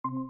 Hello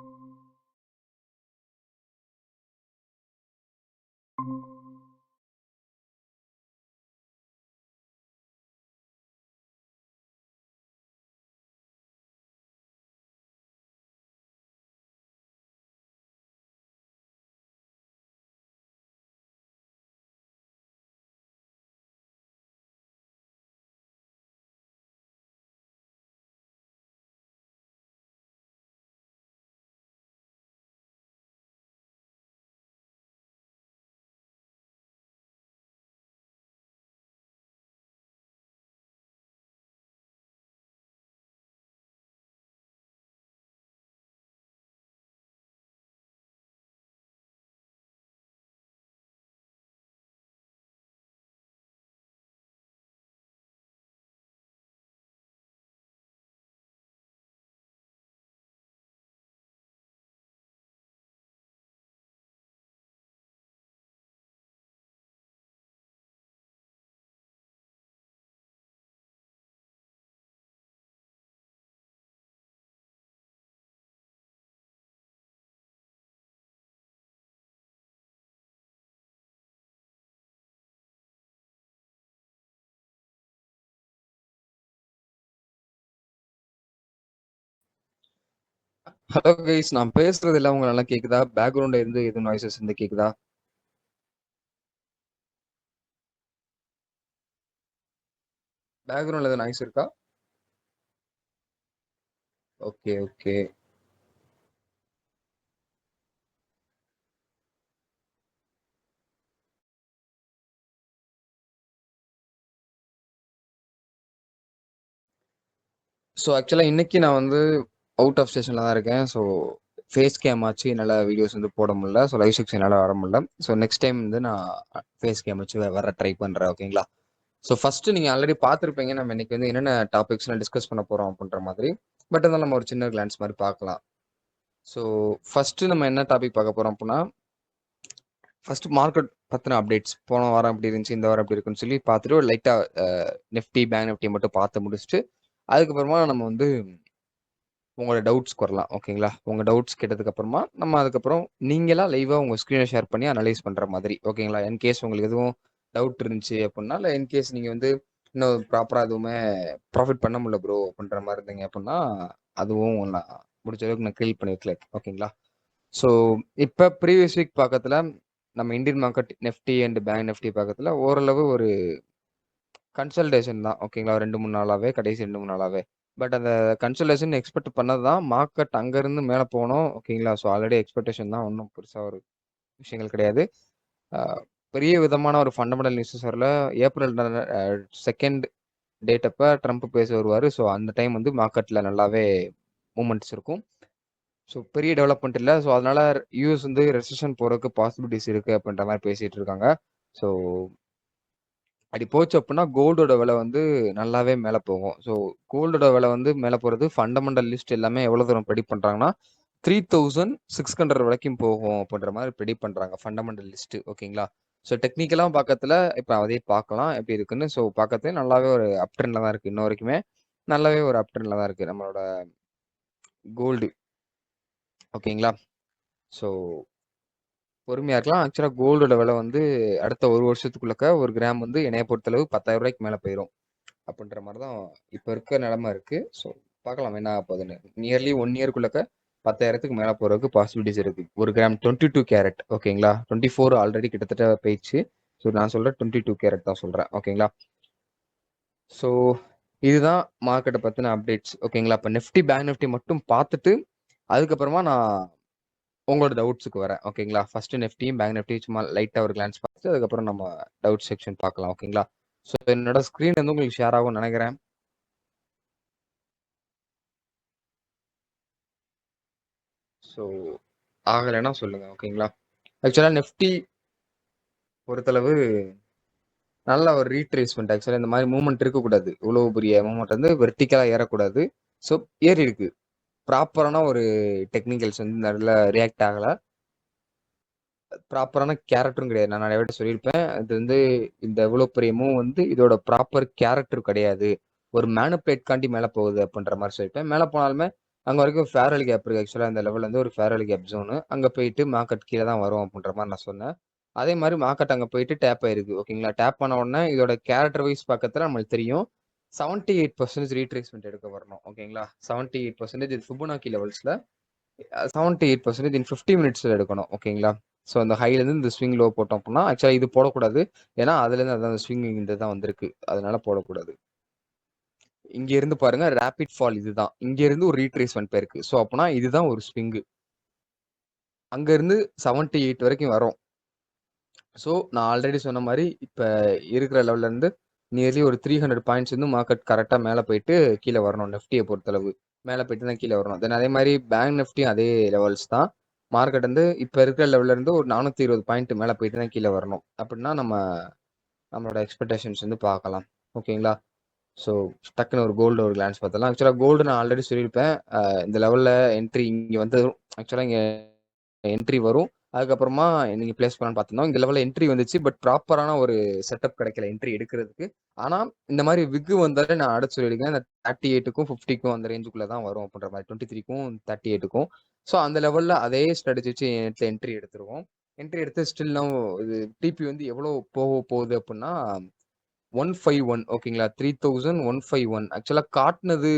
guys, நான் பேசுறது எல்லாம் உங்களுக்கு நல்லா கேக்குதா? பேக்ரவுண்ட்ல இருந்து எதுவும் நாய்ஸஸ் இருந்து கேக்குதா? பேக்ரவுண்ட்ல எதுவும் நாய்ஸ் இருக்கா? Okay okay. ஸோ ஆக்சுவலாக இன்னைக்கு நான் வந்து அவுட் ஆஃப் ஸ்டேஷனில் தான் இருக்கேன். ஸோ ஃபேஸ் கேம் ஆச்சு என்னால் வீடியோஸ் வந்து போட முடியல. ஸோ லைவ் செக்ஷன் என்னால் வர முடியல. ஸோ நெக்ஸ்ட் டைம் வந்து நான் ஃபேஸ் கேம் வச்சு வர ட்ரை பண்ணுறேன். ஓகேங்களா? ஸோ ஃபர்ஸ்ட் நீங்கள் ஆல்ரெடி பார்த்துருப்பீங்க நம்ம இன்னைக்கு வந்து என்னென்ன டாபிக்ஸ்லாம் டிஸ்கஸ் பண்ண போகிறோம் அப்படின்ற மாதிரி. பட் இருந்தாலும் நம்ம ஒரு சின்ன கிளான்ஸ் மாதிரி பார்க்கலாம். ஸோ ஃபர்ஸ்ட் நம்ம என்ன டாபிக் பார்க்க போகிறோம் அப்படின்னா, ஃபர்ஸ்ட் மார்க்கெட் பத்தின அப்டேட்ஸ். போன வாரம் எப்படி இருந்துச்சு, இந்த வாரம் எப்படி இருக்குன்னு சொல்லி பார்த்துட்டு ஒரு லைட்டா நிஃப்டி பேங்க் நிஃப்டி மட்டும் பார்த்து முடிச்சுட்டு அதுக்கப்புறமா நம்ம வந்து உங்களோட டவுட்ஸ்க்கு வரலாம். ஓகேங்களா? உங்க டவுட்ஸ் கேட்டதுக்கு அப்புறமா நம்ம அதுக்கப்புறம் நீங்களா லைவா உங்க ஸ்க்ரீனை ஷேர் பண்ணி அனலைஸ் பண்ற மாதிரி. ஓகேங்களா? இன்கேஸ் உங்களுக்கு எதுவும் டவுட் இருந்துச்சு அப்படின்னா, இல்லை இன்கேஸ் நீங்க வந்து இன்னும் ப்ராப்பரா எதுவுமே ப்ராஃபிட் பண்ண முடியல ப்ரோ அப்படின்ற மாதிரி இருந்தீங்க அப்படின்னா, அதுவும் நான் முடிஞ்ச அளவுக்கு நான் கிளியர் பண்ணி வைக்கல. ஓகேங்களா? ஸோ இப்போ ப்ரீவியஸ் வீக் பக்கத்தில் நம்ம Indian market Nifty and bank Nifty பக்கத்தில் ஓரளவு ஒரு கன்சல்டேஷன் தான். ஓகேங்களா? 2-3 நாளாவே, கடைசி 2-3 நாளாவே. பட் அந்த கன்சல்டேஷன் எக்ஸ்பெக்ட் பண்ணது தான். மார்க்கெட் அங்கேருந்து மேலே போனோம். ஓகேங்களா? ஸோ ஆல்ரெடி எக்ஸ்பெக்டேஷன் தான். ஒன்றும் பெருசாக ஒரு விஷயங்கள் கிடையாது. பெரிய விதமான ஒரு ஃபண்டமெண்டல் நியூஸஸ் வரல. ஏப்ரல் 2nd டேட் அப்போ ட்ரம்ப் பேச வருவார். ஸோ அந்த டைம் வந்து மார்க்கெட்டில் நல்லாவே மூமெண்ட்ஸ் இருக்கும். ஸோ பெரிய டெவலப்மெண்ட் இல்லை. ஸோ அதனால யூஎஸ் வந்து ரெசிஷன் போகிறதுக்கு பாசிபிலிட்டிஸ் இருக்குது அப்படின்ற மாதிரி பேசிகிட்டு இருக்காங்க. ஸோ அப்படி போச்சு அப்படின்னா கோல்டோட விலை வந்து நல்லாவே மேலே போகும். ஸோ கோல்டோட விலை வந்து மேலே போகிறது ஃபண்டமெண்டல் லிஸ்ட் எல்லாமே எவ்வளோ தூரம் ப்ரெடிக்ட் பண்ணுறாங்கன்னா 3600 வரைக்கும் போகும் அப்படின்ற மாதிரி ப்ரெடிக்ட் பண்ணுறாங்க ஃபண்டமெண்டல் லிஸ்ட்டு. ஓகேங்களா? ஸோ டெக்னிக்கலாக பார்க்கறதுல இப்போ அதே பார்க்கலாம் எப்படி இருக்குன்னு. ஸோ பார்க்கறதுல நல்லாவே ஒரு அப் ட்ரெண்டில் தான் இருக்குது. இன்ன வரைக்குமே நல்லாவே ஒரு அப் ட்ரெண்டில் தான் இருக்குது நம்மளோட கோல்டு. ஓகேங்களா? ஸோ பொறுமையாக இருக்கலாம். ஆக்சுவலாக கோல்டோட விலை வந்து அடுத்த ஒரு வருஷத்துக்குள்ளக்க ஒரு கிராம் வந்து என்னைய பொறுத்தளவு 10,000 ரூபாய்க்கு மேலே போயிடும் அப்படின்ற மாதிரி தான் இப்போ இருக்க நிலமை இருக்குது. ஸோ பார்க்கலாம் என்ன ஆக போகுதுன்னு. நியர்லி 1 இயர்க்குள்ளக்க 10,000க்கு மேலே போகிறதுக்கு பாசிபிலிட்டிஸ் இருக்குது. ஒரு கிராம் 22 கேரட். ஓகேங்களா? 24 ஆல்ரெடி கிட்டத்தட்ட போயிடுச்சு. ஸோ நான் சொல்கிறேன் 22 கேரட் தான் சொல்கிறேன். ஓகேங்களா? ஸோ இதுதான் மார்க்கெட்டை பற்றின அப்டேட்ஸ். ஓகேங்களா? இப்போ நிஃப்டி பேங்க் நிஃப்டி மட்டும் பார்த்துட்டு அதுக்கப்புறமா நான் உங்களோட டவுட்ஸுக்கு வரேன். ஓகேங்களா? ஃபர்ஸ்ட் நிஃப்டியும் பேங்க் நிஃப்டியும் சும்மா லைட்டாக ஒரு கிளான்ஸ் பார்த்துட்டு அதுக்கப்புறம் நம்ம டவுட் செக்ஷன் பார்க்கலாம். ஓகேங்களா? ஸோ என்னோட ஸ்க்ரீன் வந்து உங்களுக்கு ஷேர் ஆகும்னு நினைக்கிறேன். ஸோ ஆகலைன்னா சொல்லுங்க. ஓகேங்களா? ஆக்சுவலாக நிஃப்டி பொறுத்தளவு நல்ல ஒரு ரீட்ரேஸ்மெண்ட். ஆக்சுவலாக இந்த மாதிரி மூவ்மெண்ட் இருக்கக்கூடாது. இவ்வளோ பெரிய மூவ்மெண்ட் வந்து வெர்டிக்கலாக ஏறக்கூடாது. ஸோ ஏறி இருக்கு. ப்ராப்பரான ஒரு டெக்னிக்கல்ஸ் வந்து நல்ல ரியாக்ட் ஆகலை. ப்ராப்பரான கேரக்டரும் கிடையாது. நான் நிறைய வாட்டி சொல்லியிருப்பேன். அது வந்து இந்த இவ்வளோ பெரிய மூவ் வந்து இதோட ப்ராப்பர் கேரக்டர் கிடையாது. ஒரு மேனுப்ளேட் காண்டி மேலே போகுது அப்படின்ற மாதிரி சொல்லியிருப்பேன். மேலே போனாலுமே அங்க வரைக்கும் ஃபேர்வெல் கேப் இருக்கு. ஆக்சுவலா அந்த லெவல்ல இருந்து ஒரு ஃபேர்வெல் கேப் ஜோனு. அங்க போயிட்டு மார்க்கெட் கீழ தான் வரும் அப்படின்ற மாரி நான் சொன்னேன். அதே மாரி மார்க்கெட் அங்க போயிட்டு டேப் ஆயிருக்கு. ஓகேங்களா? டேப் ஆன உடனே இதோட கேரக்டர் வைஸ் பக்கத்துல நம்மளுக்கு தெரியும். 78% ரீட்ரேஸ்மென்ட் எடுக்க வரணும். ஓகேங்களா? 78% இது ஃபிபொனாக்கி லெவல்ஸ்ல 78% இன் 50 மினிட்ஸ்ல எடுக்கணும். ஓகேங்களா? ஸோ அந்த ஹைல இருந்து இந்த ஸ்விங் லோ போட்டோம் அப்படின்னா, ஆக்சுவலா இது போடக்கூடாது. ஏன்னா அதுலேருந்து அதான் ஸ்விங் இந்த தான் வந்திருக்கு. அதனால போடக்கூடாது. இங்க இருந்து பாருங்க ரேபிட் ஃபால் இதுதான். இங்க இருந்து ஒரு ரீட்ரேஸ்மென்ட் போயிருக்கு. ஸோ அப்பனா இதுதான் ஒரு ஸ்விங்கு. அங்க இருந்து 78 வரைக்கும் வரும். ஸோ நான் ஆல்ரெடி சொன்ன மாரி இப்ப இருக்கிற லெவல்ல இருந்து நியர்லி ஒரு 300 பாயிண்ட்ஸ் வந்து மார்க்கெட் கரெக்ட்டா மேல போயிட்டு கீழ வரணும். நிஃப்டிய பொறுத்தளவு. மேல போயிட்டு தான் கீழ வரணும். தென் அதே மாரி பேங்க் நிஃப்டியும் அதே லெவல்ஸ் தான். மார்க்கெட் வந்து இப்ப இருக்கிற லெவல்ல இருந்து ஒரு 420 பாயிண்ட் மேல போயிட்டு தான் கீழ வரணும். அப்படின்னா நம்மளோட எக்ஸ்பெக்டேஷன்ஸ் வந்து பார்க்கலாம். ஓகேங்களா? ஸோ டக்குன்னு ஒரு கோல்டு ஒரு கிளான்ஸ் பார்த்தரலாம். ஆக்சுவலா கோல்டு நான் ஆல்ரெடி சொல்லியிருப்பேன். இந்த லெவல்ல என்ட்ரி இங்க வந்து ஆக்சுவலா இங்க என்ட்ரி வரும். அதுக்கப்புறமா நீங்க பிளேஸ் பண்ணலான்னு பார்த்திருந்தோம். இந்த லெவல்ல என்ட்ரி வந்துச்சு. பட் ப்ராப்பரான ஒரு செட்டப் கிடைக்கல என்ட்ரி எடுக்கிறதுக்கு. ஆனா இந்த மாரி விக் வந்தாலே நான் அடிச்சு சொல்லியிருக்கேன். இந்த 38க்கும் 50க்கும் அந்த ரேஞ்சுக்குள்ள தான் வரும் அப்படின்ற மாரி 23க்கும் 38க்கும். ஸோ அந்த லெவல்ல அதே ஸ்ட்ராட்டஜி வச்சு என்ட்ரி எடுத்துருவோம். என்ட்ரி எடுத்து ஸ்டில் நவ் இது டிபி வந்து எவ்வளோ போகுது அப்படின்னா 151 ஓகேங்களா? 3151 ஆக்சுவலா காட்டுனது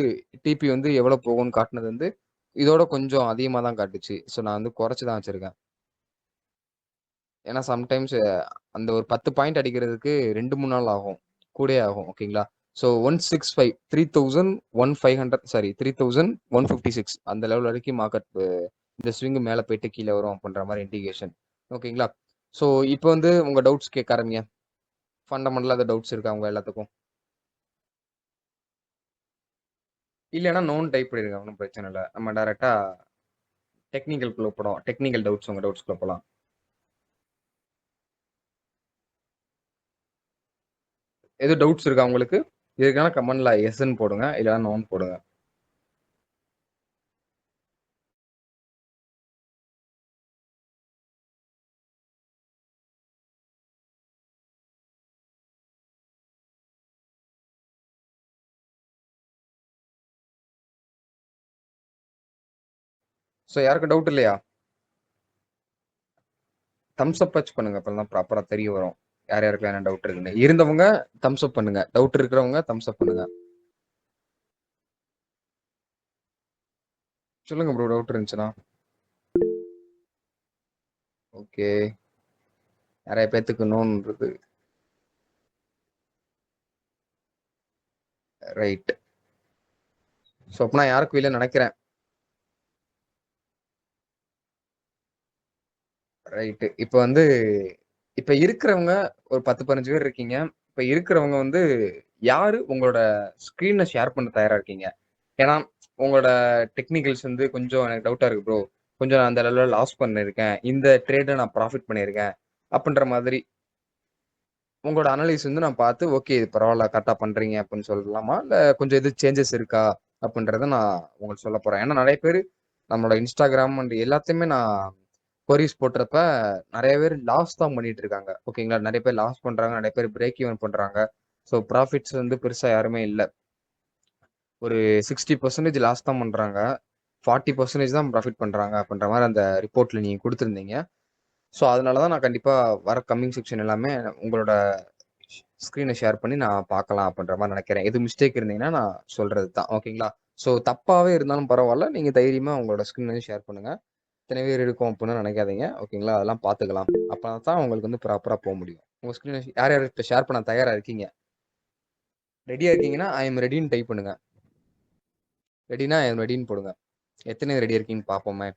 டிபி வந்து எவ்வளோ போகும்னு காட்டுனது வந்து இதோட கொஞ்சம் அதிகமா தான் காட்டுச்சு. ஸோ நான் வந்து குறைச்சு தான் வச்சிருக்கேன். ஏன்னா சம்டைம்ஸ் அந்த ஒரு 10 பாயிண்ட் அடிக்கிறதுக்கு 2, 3 நாள் ஆகும். கூடயே ஆகும். ஓகேங்களா? ஸோ 165 3500 சாரி 3156 அந்த லெவல் வரைக்கும் மார்க்கெட் இந்த ஸ்விங் மேல போயிட்டு கீழ வரும் அப்படின்ற மாரி இண்டிகேஷன். ஓகேங்களா? ஸோ இப்போ வந்து உங்க டவுட்ஸ் கேட்க ஆரம்பிங்க. ஃபண்டமெண்டலா எதாவது டவுட்ஸ் இருக்கா உங்க எல்லாத்துக்கும்? இல்லன்னா நோன்னு டைப் பண்ணிருங்க. ஒண்ணும் பிரச்சனை இல்ல. நம்ம டைரக்ட்டா டெக்னிக்கல்குள்ள போலாம். டெக்னிக்கல் டவுட்ஸ் உங்க டவுட்ஸ்குள்ள போலாம். எதுவும் டவுட்ஸ் இருக்கா உங்களுக்கு? இருக்குன்னா கமெண்ட்ல எஸ்ன்னு போடுங்க. இல்லன்னா நோன்னு போடுங்க. ஸோ யாருக்கும் டவுட் இல்லையா? தம்ஸ் அப் வச்சு பண்ணுங்க. அப்பதான் ப்ராப்பரா தெரிய வரும். யார் யாருக்கெல்லாம் என்ன டவுட் இருக்குன்னு. இருந்தவங்க தம்ஸ் அப் பண்ணுங்க. டவுட் இருக்கிறவங்க தம்ஸ் அப் பண்ணுங்க. சொல்லுங்க ப்ரோ டவுட் இருந்துச்சுன்னா. ஓகே. நெறைய பேத்துக்கு நோன்றது. ரைட். ஸோ அப்ப நான் யாருக்கும் இல்லன்னு நெனைக்கிறேன். ரைட்டு. இப்ப வந்து இப்ப இருக்கிறவங்க ஒரு 10, 15 பேர் இருக்கீங்க. இப்ப இருக்கிறவங்க வந்து யாரு உங்களோட ஸ்க்ரீன ஷேர் பண்ண தயாரா இருக்கீங்க? ஏன்னா, உங்களோட டெக்னிக்கல்ஸ் வந்து கொஞ்சம் எனக்கு டவுட்டா இருக்கு ப்ரோ. கொஞ்சம் நான் அந்த லெவல்ல லாஸ் பண்ணியிருக்கேன். இந்த ட்ரேட்ல நான் ப்ராஃபிட் பண்ணியிருக்கேன். அப்படின்ற மாதிரி உங்களோட அனலைஸ் வந்து நான் பார்த்து, ஓகே இது பரவால்ல கரெக்ட்டா பண்றீங்க அப்படின்னு சொல்லலாமா? இல்ல கொஞ்சம் எதுவும் சேஞ்சஸ் இருக்கா? அப்படின்றத நான் உங்களுக்கு சொல்லப் போறேன். ஏன்னா நெறைய பேரு நம்மளோட Instagram அண்ட் எல்லாத்தையுமே நான் கொரீஸ் போடுறப்ப நெறைய பேர் லாஸ் தான் பண்ணிட்டு இருக்காங்க. ஓகேங்களா? நெறைய பேர் லாஸ் பண்றாங்க. நெறைய பேர் பிரேக் ஈவன் பண்றாங்க. ஸோ ப்ராஃபிட்ஸ் வந்து பெருசா யாருமே இல்ல. ஒரு 60% லாஸ் தான் பண்றாங்க. 40% தான் ப்ராஃபிட் பண்றாங்க அப்படின்ற மாரி அந்த ரிப்போர்ட்ல நீங்க குடுத்திருந்தீங்க. ஸோ அதனால தான் நான் கண்டிப்பா வர கம்மிங் செக்ஷன் எல்லாமே உங்களோட ஸ்க்ரீன ஷேர் பண்ணி நான் பார்க்கலாம் அப்படின்ற மாரி நெனைக்கிறேன். எதுவும் மிஸ்டேக் இருந்தீங்கன்னா நான் சொல்றது தான். ஓகேங்களா? ஸோ தப்பாவே இருந்தாலும் பரவால்ல. நீங்க தைரியமா உங்களோட ஸ்க்ரீன வந்து ஷேர் பண்ணுங்க. இத்தனை பேர் இருக்கோம் அப்டின்னு நெனைக்காதீங்க. ஓகேங்களா? அதெல்லாம் பார்த்துக்கலாம். அப்ப தான் உங்களுக்கு வந்து ப்ராப்பரா முடியும். உங்க ஸ்க்ரீன யார் யார் இப்ப ஷேர் பண்ண தயாரா இருக்கீங்க? ரெடியா இருக்கீங்கன்னா, ஐ அம் ரெடின்னு டைப் பண்ணுங்க. ரெடினா ஐ அம் ரெடின்னு போடுங்க. எத்தனை பேர் ரெடியா இருக்கீங்கன்னு பார்ப்போமே.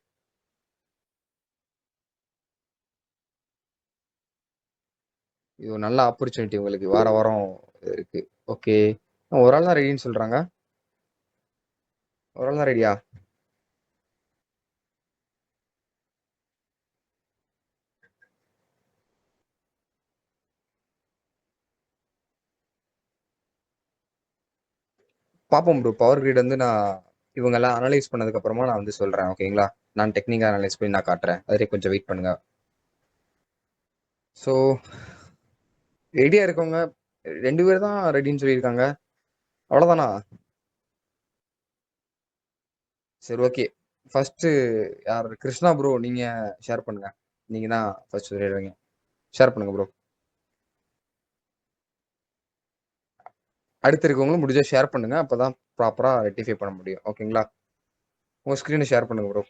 இது ஒரு நல்ல ஆப்பர்ச்சுனிட்டி உங்களுக்கு. வார வாரம் இருக்கு. ஓகே. ஒரு ஆள் தான் ரெடின்னு சொல்றாங்க. ஒரு ஆள் தான் ரெடியா? பார்ப்போம் ப்ரோ. பவர் கிரிட் வந்து நான் இவங்கலாம் அனலைஸ் பண்ணதுக்கு அப்புறமா நான் வந்து சொல்றேன். ஓகேங்களா? நான் டெக்னிக்கா அனலைஸ் பண்ணி நான் காட்டுறேன். அதுவரைக்கும் கொஞ்சம் வெயிட் பண்ணுங்க. ஸோ ரெடியா இருக்கவங்க 2 பேர் தான் ரெடின்னு சொல்லியிருக்காங்க. அவ்வளோதானா? சரி ஓகே. ஃபர்ஸ்ட் யார் கிருஷ்ணா ப்ரோ நீங்க ஷேர் பண்ணுங்க. நீங்க தான் ஃபர்ஸ்ட் சொல்லிடுவீங்க. ஷேர் பண்ணுங்க ப்ரோ. அடுத்து இருக்கவங்களும் முடிஞ்சா ஷேர் பண்ணுங்க. அப்பதான் ப்ராப்பரா ரெக்டிஃபை பண்ண முடியும். ஓகேங்களா? உங்க ஸ்கிரீனை ஷேர் பண்ணுங்க ப்ரோ.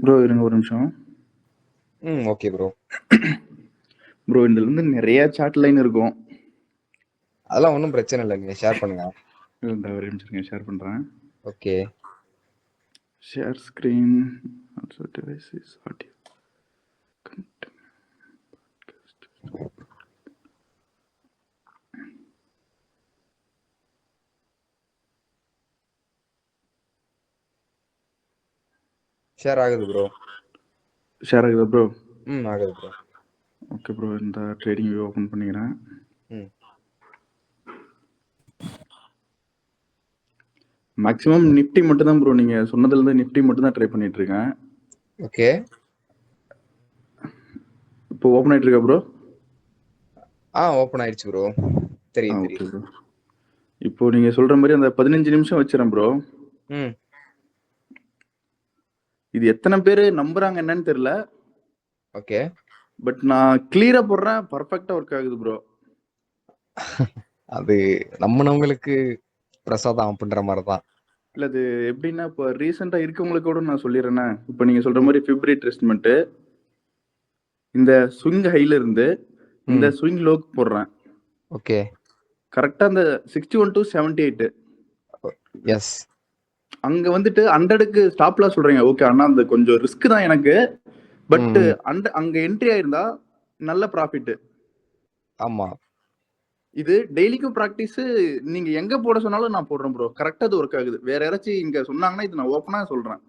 ப்ரோ இருங்க ஒரு நிமிஷம். Okay bro. ப்ரோ இதுல இருந்து நிறைய சாட் லைன் இருக்கும். அதெல்லாம் ஒன்றும் பிரச்சனை இல்லை, நீங்க ஷேர் பண்ணுங்க. இந்த ஒரு நிமிஷம் ஷேர் பண்றேன். Okay. Share screen also devices audio share ஆகுது ப்ரோ. ஷேர் ஆகுதா ப்ரோ? ஆகுது ப்ரோ. ஓகே ப்ரோ, இந்த ட்ரேடிங் வியூ ஓபன் பண்ணிக்கிறேன். மேக்ஸிமம் நிஃப்டி மட்டும் தான் ப்ரோ, நீங்க சொன்னதுல இருந்து நிஃப்டி மட்டும் தான் ட்ரை பண்ணிட்டு இருக்கேன். ஓகே. இப்போ ஓபன் ஆயிட்டு இருக்கா ப்ரோ? ஓபன் ஆயிடுச்சு ப்ரோ. தெரியும் ஓகே ப்ரோ. இப்போ நீங்க சொல்ற மாதிரி அந்த 15 நிமிஷம் வச்சிரேன் ப்ரோ. இது எத்தனை பேர் நம்புறாங்க என்னன்னு தெரியல. ஓகே. பட் நான் கிளியரா போடுறேன், பர்ஃபெக்ட்டா ஒர்க் ஆகுது ப்ரோ. அது நம்மனவங்களுக்கு பிரசாதம் அப்படின்ற மாதிரி தான். இல்ல அது எப்படின்னா, இப்போ ரீசெண்டா இருக்கவங்களுக்கு கூட நான் சொல்லிடுறேன்னா, இப்போ நீங்க சொல்ற மாதிரி பிப்ரவரி ட்ரெஸ்ட்மெண்ட் இந்த ஸ்விங் ஹைல இருந்து இந்த ஸ்விங் லோக்கு போடுறேன். ஓகே. கரெக்டா அந்த 61 to 78 எஸ் அங்க வந்துட்டு 100க்கு ஸ்டாப் லாஸ் சொல்றீங்க. ஓகே அண்ணா, அந்த கொஞ்சம் ரிஸ்க் தான் எனக்கு. பட் அங்க என்ட்ரி ஆயிருந்தா நல்ல ப்ராஃபிட். ஆமா. இது டெய்லிக்கும் பிராக்டிஸ். நீங்க எங்க போட சொன்னாலும் நான் போடுறேன் ப்ரோ. கரெக்டா அது ஒர்க் ஆகுது. வேற யாராச்சும் இங்க சொன்னாங்கன்னா இது நான் ஓப்பனா சொல்றேன்.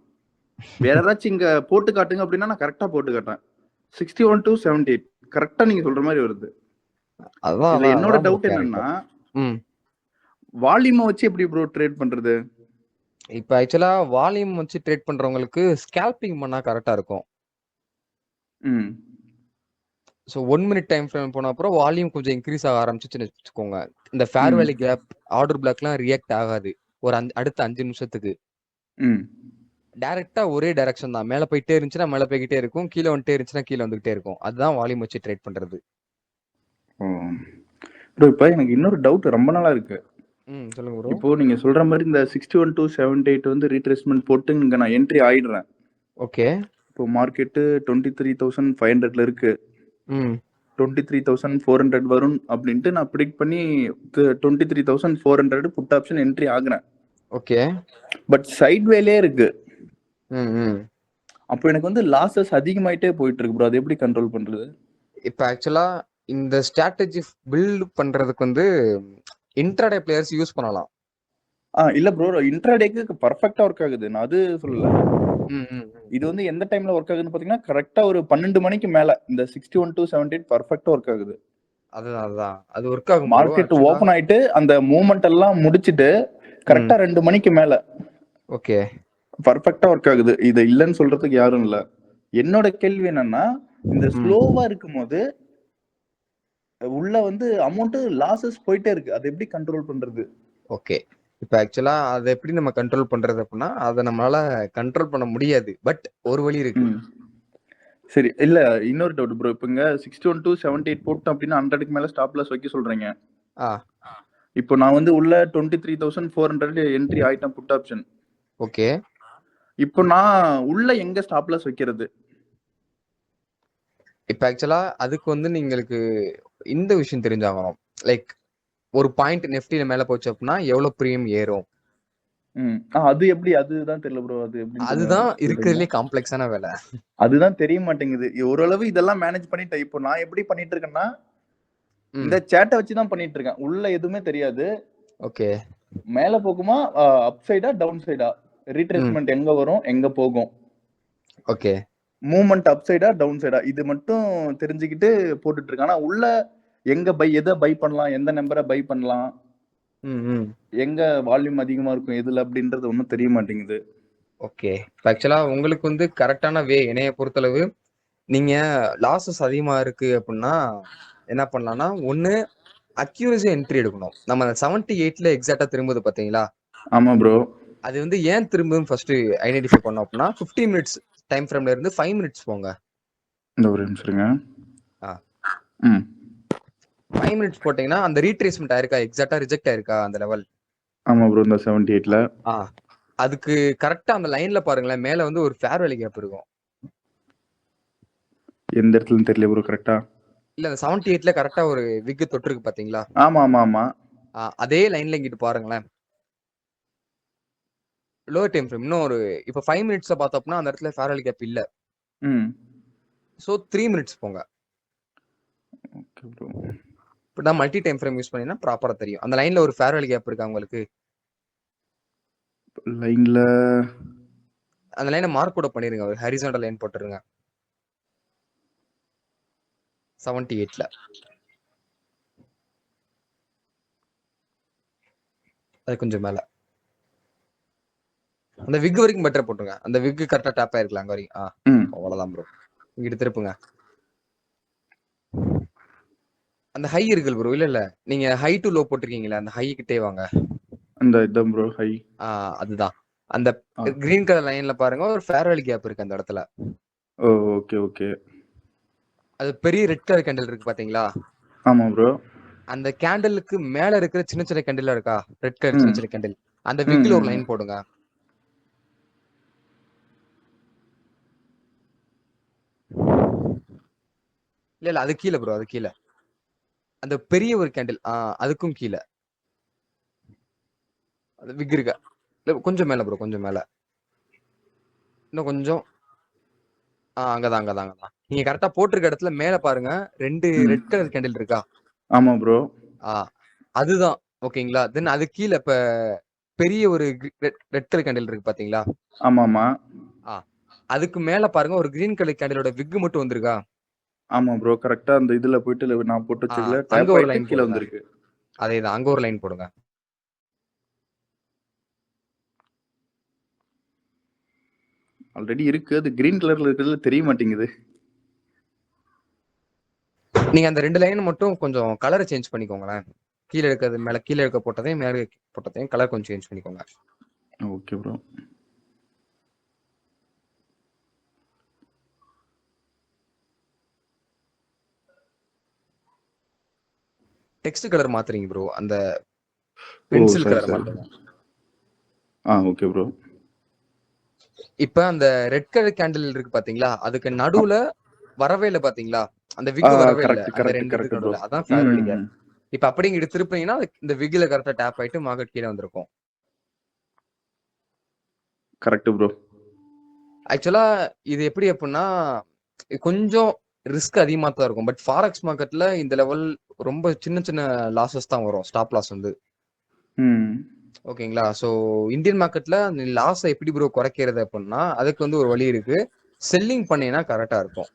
வேற யாராச்சும் இங்க போட்டு காட்டுங்க அப்படின்னா நான் கரெக்டா போட்டு காட்டுறேன். 61 to 78 கரெக்டா நீங்க சொல்ற மாதிரி வருது. இதுல என்னோட டவுட் என்னன்னா, வால்யூமை வச்சு எப்படி ப்ரோ ட்ரேட் பண்றது? இப்போ ஆக்சுவலா வால்யூம் வச்சு ட்ரேட் பண்றவங்களுக்கு ஸ்கேல்பிங் பண்ணா கரெக்டா இருக்கும். ஸோ 1 மினிட் டைம் ஃப்ரேம் போன அப்புறம் வால்யூம் கொஞ்சம் இன்க்ரீஸ் ஆக ஆரம்பிச்சுன்னு வச்சுக்கோங்க. இந்த ஃபேர் வேலி கேப் ஆர்டர் பிளாக்லாம் ரியாக்ட் ஆகாது ஒரு அடுத்த 5 நிமிஷத்துக்கு. டைரக்டா ஒரே டைரக்ஷன் தான். மேல போயிட்டே இருந்துச்சுன்னா மேல போய்கிட்டே இருக்கும், கீழே வந்துட்டே இருந்துச்சுன்னா கீழே வந்துகிட்டே இருக்கும். அதுதான் வால்யூம் வச்சு ட்ரேட் பண்றது. ப்ரோ இப்போ எனக்கு இன்னொரு டவுட் ரொம்ப நாளா இருக்கு. சொல்லுங்க ப்ரோ. இப்போ நீங்க சொல்ற மாதிரி இந்த 61 to 78 வந்து ரீட்ரேஸ்மெண்ட் போட்டு இங்க நான் என்ட்ரி ஆயிடுறேன். ஓகே. இப்போ மார்க்கெட் 23,500ல இருக்கு. 23,400 வரும் அப்படின்ட்டு நான் ப்ரிடிக்ட் பண்ணி 23,400 புட் ஆப்ஷன் என்ட்ரி ஆகுறேன். ஓகே. பட் சைட் வேலே இருக்கு. அப்போ எனக்கு வந்து லாசஸ் அதிகமாயிட்டே போயிட்டு இருக்கு ப்ரோ. அது எப்படி கண்ட்ரோல் பண்றது? இப்போ ஆக்சுவலா இந்த ஸ்ட்ராட்டஜி பில்ட் பண்றதுக்கு வந்து இன்ட்ராடே பிளேயர்ஸ் யூஸ் பண்ணலாம். இல்ல ப்ரோ, இன்ட்ராடேக்கு பர்ஃபெக்ட்டா ஒர்க் ஆகுது. நான் அது சொல்லல. இது வந்து எந்த டைம்ல ஒர்க் ஆகுதுன்னு பாத்தீங்கன்னா கரெக்டா ஒரு 12 மணிக்கு மேல இந்த 61 to 78 பர்ஃபெக்ட்டா ஒர்க் ஆகுது. அதுதான் அது ஒர்க் ஆகும். மார்க்கெட் ஓபன் ஆயிட்டு அந்த மூவ்மெண்ட் எல்லாம் முடிச்சிட்டு கரெக்டா 2 மணிக்கு மேல ஓகே பர்ஃபெக்ட்டா ஒர்க் ஆகுது. இது இல்லன்னு சொல்றதுக்கு யாரும் இல்ல. என்னோட கேள்வி என்னன்னா, இந்த ஸ்லோவா இருக்கும்போது உள்ள வந்து அமௌண்ட் லாசஸ் போயிட்டே இருக்கு. அது எப்படி கண்ட்ரோல் பண்றது? ஓகே. இப்போ ஆக்சுவலா அதை எப்படி நம்ம கண்ட்ரோல் பண்றது அப்படின்னா, அதை நம்மளால கண்ட்ரோல் பண்ண முடியாது. பட் ஒரு வழி இருக்கு. சரி, இல்ல இன்னொரு டவுட் ப்ரோ. இப்பங்க 61 to 78 போட்டோம் அப்படின்னா 100க்கு மேல ஸ்டாப் லாஸ் வைக்க சொல்றீங்க. இப்போ நான் வந்து உள்ள 23,400 என்ட்ரி ஆயிட்டேன் புட் ஆப்ஷன். ஓகே. இப்போ நான் உள்ள எங்க ஸ்டாப் லாஸ் வைக்கிறது? இப்போ ஆக்சுவலா அதுக்கு வந்து நீங்களுக்கு இந்த விஷயம் தெரிஞ்சாகணும். லைக் ஒரு பாயிண்ட் நெஃப்டில மேல போச்சு அப்படின்னா எவ்வளவு பிரீமியம் ஏறும். அது எப்படி? அதுதான் தெரியல ப்ரோ. அது எப்படின்னு கொஞ்சம் அதுதான் சொல்றீங்களா? இருக்கிறதுலயே காம்ப்ளெக்ஸான வேலை. அதுதான் தெரிய மாட்டேங்குது. ஓரளவு இதெல்லாம் மேனேஜ் பண்ணிட்டேன். இப்போ நான் எப்படி பண்ணிட்டு இருக்கேன்னா, இந்த ம். சேட்ட வச்சு தான் பண்ணிட்டு இருக்கேன். உள்ள எதுவுமே தெரியாது. ஓகே. மேல போகுமா, அப் சைடா, டவுன் சைடா, ம். ரீட்ரேஸ்மென்ட் எங்க வரும், எங்க போகும், ஓகே. மூவ்மென்ட் அப் சைடா, டவுன் சைடா, இது மட்டும் தெரிஞ்சுக்கிட்டு போட்டுட்டு இருக்கேன். ஆனா உள்ள எத பை பண்ணலாம், எந்த நம்பர பை பண்ணலாம், ம். ம். எங்க வால்யூம் அதிகமா இருக்கும் எதுல அப்படின்றது ஒண்ணும் தெரிய மாட்டேங்குது. ஓகே. ஆக்சுவலா உங்களுக்கு வந்து கரெக்டான என்னைய பொறுத்தளவு, நீங்க லாஸஸ் அதிகமா இருக்கு அப்டின்னா, என்ன பண்ணலாம்னா, ஒண்ணு அக்யூரசி என்ட்ரி எடுக்கணும். நம்ம 78ல எக்ஸாக்ட்டா திரும்புது பாத்தீங்களா? ஆமா ப்ரோ. அது வந்து ஏன் திரும்புதுன்னு ஃபர்ஸ்ட் ஐடென்டிஃபை பண்ணோம் அப்டின்னா, 15 மினிட்ஸ் டைம் ஃப்ரேம்ல இருந்து 5 மினிட்ஸ் போங்க. இந்த ஒரு நிமிஷம் இருங்க. ஆ. ம். 5 மினிட்ஸ் போட்டீங்கன்னா, அந்த ரீட்ரேஸ்மென்ட் ஆயிருக்கா? எக்ஸாக்ட்டா ரிஜெக்ட் ஆயிருக்கா அந்த லெவல்? ஆமா ப்ரோ. இந்த 78ல. ஆ. அதுக்கு கரெக்ட்டா அந்த லைன்ல பாருங்களேன், மேல வந்து ஒரு ஃபேர் வேல்யூ கேப் இருக்கும். எந்த இடத்துலன்னு தெரியல ப்ரோ கரெக்ட்டா. இல்ல அந்த 78ல கரெக்ட்டா ஒரு விக் தொட்டிருக்கு பாத்தீங்களா? ஆமா. அதே லைன்ல இங்கிட்டு பாருங்களேன். லோவர் டைம் ஃப்ரேம் இன்னும் இப்ப 5 மினிட்ஸ்ல பார்த்தோம்னா அந்த இடத்துல ஃபேர் வேல்யூ கேப் இல்ல. ம். சோ 3 மினிட்ஸ் போங்க. Okay bro. இப்ப நான் மல்டி டைம் ஃப்ரேம் யூஸ் பண்ணீங்கன்னா ப்ராப்பரா தெரியும். அந்த லைன்ல ஒரு ஃபேர் வேல்யூ கேப் இருக்கா உங்களுக்கு? லைன்ல அந்த லைன மார்க் கூட பண்ணிருங்க. ஒரு ஹாரிசான்டல் லைன் போட்டுருங்க. 78ல. அது கொஞ்சம் மேல. அந்த விக் வரைக்கும் பெட்டரா போட்டுருங்க. அந்த விக் கரெக்ட்டா டேப் ஆயிருக்கலாம் அங்க வரைக்கும். ம். அவ்வளவுதான் ப்ரோ. இங்கிட்டு திருப்புங்க. அந்த ஹை இருக்குல்ல ப்ரோ. இல்ல. நீங்க ஹை டு லோ போட்டிருக்கீங்களா? அந்த ஹை கிட்டே வாங்க. இதான் ப்ரோ ஹை. அதுதான். அந்த ஆ. கிரீன் கலர் லைன்ல பாருங்க ஒரு ஃபேர் வேல்யூ கேப் இருக்கு அந்த இடத்துல. ஓ! ஓகே. அது பெரிய ரெட் கலர் கேண்டில் இருக்கு பாத்தீங்களா? ஆமா ப்ரோ. அந்த கேண்டிலுக்கு மேல இருக்கிற சின்ன சின்ன கேண்டில் இருக்கா? ரெட் கலர் சின்ன ம். சின்ன கேண்டில். அந்த ம். விக்ல ஒரு ம். லைன் போடுங்க. இல்ல அது கீழ ப்ரோ. அது கீழ. அந்த பெரிய ஒரு கேண்டில். அதுக்கும் கீழ. அந்த விக் இருக்கா? இல்ல கொஞ்சம் மேல ப்ரோ. கொஞ்சம் மேல. இன்னும் கொஞ்சம். அங்கதான். நீங்க கரெக்ட்டா போட்டிருக்க இடத்துல மேல பாருங்க. 2 ம். ரெட் கலர் கேண்டில் இருக்கா? ஆமா ப்ரோ. ஆ அதுதான். ஓகேங்களா? தென் அது கீழ இப்ப பெரிய ஒரு ரெட் கலர் கேண்டில் இருக்கு பாத்தீங்களா? ஆமாமா. ஆ அதுக்கு மேல பாருங்க ஒரு கிரீன் கலர் கேண்டிலோட விக் மட்டும் வந்திருக்கா? ஆமா ப்ரோ. கரெக்ட்டா அந்த இதுல போயிட்டு நான் போட்டு வச்சதுல அங்க டேப் ஒரு ஆயிட்டு லைன் கீழ போடுங்க. வந்திருக்கு. அதேதான். அங்க ஒரு லைன் போடுங்க. ஆல்ரெடி இருக்கு. அது கிரீன் கலர்ல இருக்கிறதுல தெரிய மாட்டேங்குது. நீங்க அந்த 2 லைன் மட்டும் கொஞ்சம் கலர சேஞ்ச் பண்ணிக்கோங்களேன். கீழ இருக்கிறது மேல கீழ இருக்க போட்டதையும், மேல போட்டதையும் கலர் கொஞ்சம் சேஞ்ச் பண்ணிக்கோங்க. Okay bro. டெக்ஸ்ட் கலர் மாத்துறீங்க ப்ரோ. அந்த ஓ! பென்சில் சரி, கலர் சரி. மாத்துங்க. Okay bro. இப்ப அந்த ரெட் கலர் கேண்டில் இருக்கு பாத்தீங்களா? அதுக்கு அ நடுவுல வரவே இல்ல பாத்தீங்களா? அந்த ஆ விக் வரவே இல்ல. அந்த 2 கரெக்ட் இதுக்கு ப்ரோ. நடுவுல. அதான் ம். ஃபேர்வெல் ம். கேப். ம். இப்ப அப்படியே இங்கிட்டு திருப்புனீங்கன்னா, இந்த விக்ல கரெக்ட்டா டேப் ஆயிட்டு மார்க்கெட் கீழ வந்திருக்கும். Correct bro. ஆக்சுவலா இது எப்படி அப்டின்னா, கொஞ்சம் ரிஸ்க் அதிகமா தான் இருக்கும். பட் ஃபாரெக்ஸ் மார்க்கெட்ல இந்த லெவல் ரொம்ப சின்ன சின்ன லாஸஸ் தான் வரும். ஸ்டாப் லாஸ் வந்து. ம். ஓகேங்களா? ஸோ இந்தியன் மார்க்கெட்ல லாஸ எப்படி ப்ரோ குறைக்கிறது அப்டின்னா, அதுக்கு வந்து ஒரு வழி இருக்கு. செல்லிங் பண்ணீங்கன்னா கரெக்ட்டா இருக்கும்.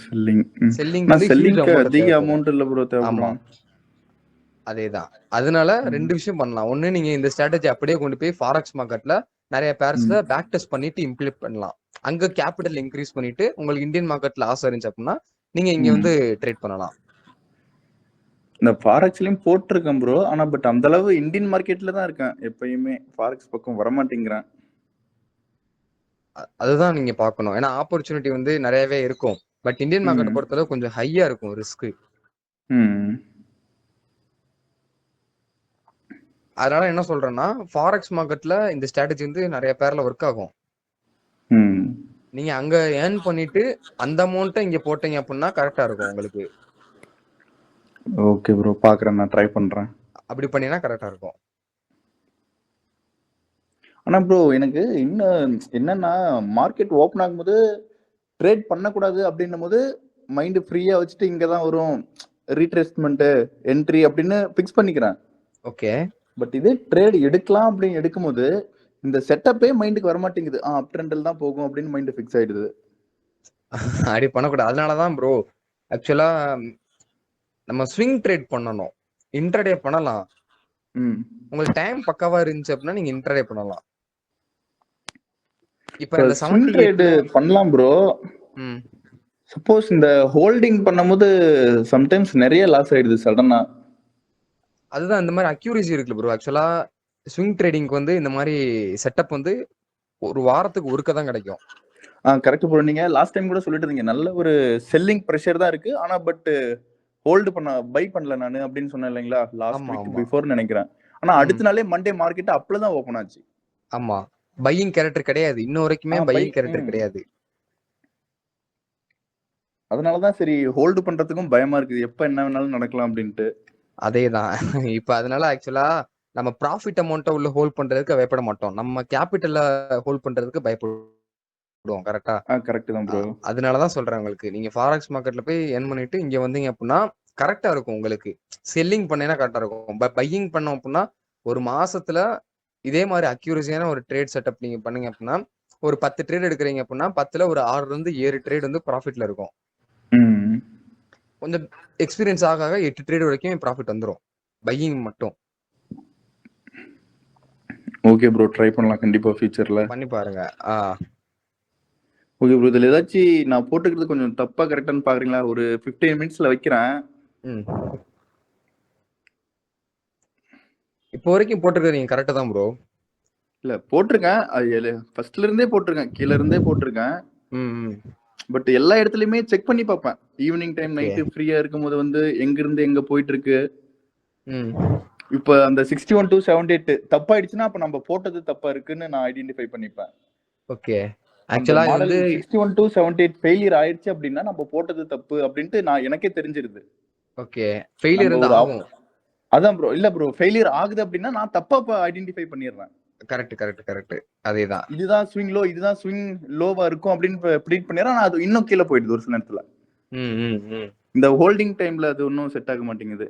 செல்லிங். செல்லிங் நான் வந்து ஹியூஜ் செல்லிங்க்கு அமௌண்ட் அதிக தேவைப்படும். அமௌண்ட் இல்ல ப்ரோ ஆமா. தேவைப்படும். அதேதான். அதனால ம். 2 விஷயம் பண்ணலாம். ஒண்ணு நீங்க இந்த ஸ்ட்ராட்டஜி அப்படியே கொண்டு போய் ஃபாரெக்ஸ் மார்க்கெட்ல நெறைய பேர்ஸ்ல ம். பேக் டெஸ்ட் பண்ணிட்டு இம்ப்ளிமெண்ட் பண்ணலாம். அங்க கேபிட்டல் இன்கிரீஸ் பண்ணிட்டு உங்களுக்கு இந்தியன் மார்க்கெட்ல ஆசை இருந்துச்சு அப்படின்னா, நீங்க இங்க ம். வந்து ட்ரேட் பண்ணலாம். இந்த ஃபாரெக்ஸ்லயும் போட்டிருக்கேன் ப்ரோ. ஆனா பட் அந்த அளவு இந்தியன் மார்க்கெட்ல தான் இருக்கேன். எப்பயுமே ஃபாரெக்ஸ் பக்கம் வரமாட்டேங்கிறேன். அதுதான் நீங்க பார்க்கணும். ஏன்னா ஆப்பர்ச்சுனிட்டி வந்து நெறையவே இருக்கும். பட் இந்தியன் மார்க்கெட்ட ம். பொறுத்தளவு கொஞ்சம் ஹையா இருக்கும் ரிஸ்க். ம். அதனால என்ன சொல்றேன்னா, ஃபாரெக்ஸ் மார்க்கெட்ல இந்த ஸ்ட்ராட்டஜி வந்து நெறைய பேர்ல ஒர்க் ஆகும். ம். நீங்க அங்க ஏர்ன் பண்ணிட்டு அந்த அமௌண்ட்ட இங்க போட்டீங்க அப்படின்னா கரெக்ட்டா இருக்கும் உங்களுக்கு. Okay bro. பார்க்குறேன். நான் ட்ரை பண்றேன். அப்படி பண்ணீங்கன்னா கரெக்ட்டா இருக்கும். ஆனா ப்ரோ எனக்கு இன்னும் என்னன்னா மார்க்கெட் ஓப்பன் ஆகும்போது ட்ரேட் பண்ணக்கூடாது அப்படின்னும் போது மைண்ட் ஃப்ரீயா வச்சுட்டு இங்க தான் வரும் ரீட்ரேஸ்மெண்ட் என்ட்ரி அப்படின்னு ஃபிக்ஸ் பண்ணிக்கிறேன். ஓகே. பட் இதே ட்ரேட் எடுக்கலாம் அப்படின்னு எடுக்கும்போது இந்த செட்டப்பே மைண்டுக்கு வர மாட்டேங்குது. அப் ட்ரெண்டில் தான் போகும் அப்படின்னு மைண்ட் ஃபிக்ஸ் ஆயிடுது. அப்படி பண்ணக்கூடாது. அதனால தான் ப்ரோ ஆக்சுவலா நம்ம ஸ்விங் ட்ரேட் பண்ணணும். இன்ட்ராடே பண்ணலாம். ம். உங்களுக்கு டைம் பக்காவா இருந்துச்சு அப்படின்னா நீங்க இன்ட்ராடே பண்ணலாம். இப்ப இப்போ இந்த ஸ்விங் ட்ரேடு 78ல பண்ணலாம் ப்ரோ. ம். சப்போஸ் இந்த ஹோல்டிங் பண்ணும்போது சம்டைம்ஸ் நிறைய லாஸ் ஆயிடுது சடனா. அதுதான் இந்த மாதிரி அக்யூரசி இருக்குல்ல ப்ரோ. ஆக்சுவலா ஸ்விங் ட்ரேடிங்க்கு வந்து இந்த மாதிரி செட்டப் வந்து ஒரு வாரத்துக்கு ஒருக்க தான் கிடைக்கும். Correct bro. நீங்க லாஸ்ட் டைம் கூட சொல்லிட்டு இருந்தீங்க நல்ல ஒரு செல்லிங் ப்ரெஷர் தான் இருக்கு. ஆனா பட் ஹோல்டு பை பண்ணல நானு அப்படின்னு சொன்னேன் இல்லைங்களா லாஸ்ட் ஆமா வீக் ஆமா. பிஃபோர் நினைக்கிறேன். ஆனா ம். அடுத்த நாளே மண்டே மார்க்கெட் அப்பல தான் ஓபன் ஆச்சு. ஆமா. பையிங் கேரக்டர் கிடையாது. இன்ன வரைக்குமே பை பையிங் கேரக்டர் கிடையாது. அதனாலதான் சரி ஹோல்டு பண்றதுக்கும் பயமா இருக்குது. எப்ப என்ன வேணாலும் நடக்கலாம் அப்படின்ட்டு. அதேதான். இப்ப அதனால ஆக்சுவலா நம்ம ப்ராஃபிட் அமௌண்ட்டை உள்ள ஹோல்ட் பண்றதுக்கு பயப்பட மாட்டோம். நம்ம கேபிட்டல்ல ஹோல்ட் பண்றதுக்கு பயப்படுவோம். கரெக்டா? கரெக்ட் தான் ப்ரோ. அதனால தான் சொல்றேன் உங்களுக்கு. நீங்க ஃபாரெக்ஸ் மார்க்கெட்ல போய் எர்ன் பண்ணிட்டு இங்க வந்தீங்க அப்படின்னா கரெக்டா இருக்கும் உங்களுக்கு. செல்லிங் பண்ணீங்கன்னா கரெக்டா இருக்கும். பையிங் பண்ணோம் அப்படின்னா ஒரு மாசத்துல இதே மாதிரி அக்யூரசியான ஒரு ட்ரேட் செட்டப் நீங்க பண்ணீங்க அப்படின்னா ஒரு 10 ட்ரேட் எடுக்கிறீங்க அப்படின்னா 10ல ஒரு 6ல இருந்து 7 ட்ரேட் வந்து ப்ராஃபிட்ல இருக்கும். ம். கொஞ்சம் எக்ஸ்பீரியன்ஸ் ஆக 8 ட்ரேட் வரைக்கும் ப்ராஃபிட் வந்துரும். பையிங் மட்டும். Okay bro. ட்ரை பண்ணலாம் கண்டிப்பா ஃபியூச்சர்ல. பண்ணி பாருங்க. Okay bro. இதுல ஏதாச்சும் நான் போட்டுக்கிறது கொஞ்சம் தப்பா கரெக்டான்னு பாக்குறீங்களா? ஒரு 15 மினிட்ஸ்ல வைக்கிறேன். ம். இப்போ வரைக்கும் போட்டிருக்கிறது நீங்க கரெக்டா தான் ப்ரோ. இல்ல போட்டிருக்கேன். அது ஃபர்ஸ்ட்ல இருந்தே போட்டிருக்கேன். கீழ இருந்தே போட்டிருக்கேன். ம், ம். பட் எல்லா இடத்துலயுமே செக் பண்ணி பார்ப்பேன். Evening time okay. நைட்டு ஃப்ரீயா இருக்கும்போது வந்து எங்க இருந்து எங்க போயிட்டு இருக்கு. ம். இப்ப அந்த 61 to 78 தப்பாயிடுச்சுன்னா அப்ப நம்ம போட்டது தப்பா இருக்குன்னு நான் ஐடென்டிஃபை பண்ணிப்பேன். ஓகே. அந்த ஆக்சுவலா இது மாடல் வந்து 61 to 78 ஃபெயிலியர் ஆயிடுச்சு அப்படின்னா நம்ம போட்டது தப்பு அப்படின்ட்டு எனக்கே தெரிஞ்சிருது. ஓகே. ஃபெயிலியர் நம்ம வந்து ஒரு ஆகும். அதான் ப்ரோ. இல்ல ப்ரோ ஃபெயிலியர் ஆகுது அப்படின்னா நான் தப்பா ஐடென்டிஃபை பண்ணிடுறேன். கரெக்ட். அதேதான். இதுதான் ஸ்விங் லோ, இதுதான் ஸ்விங் லோவா இருக்கும் அப்படின்னு ப்ரெடிக்ட் பண்ணிடுறேன். ஆனா அது இன்னும் கீழே போயிடுது ஒரு சில நேரத்துல. ம், ம், ம். இந்த ஹோல்டிங் டைம்ல அது ஒன்றும் செட் ஆக மாட்டேங்குது.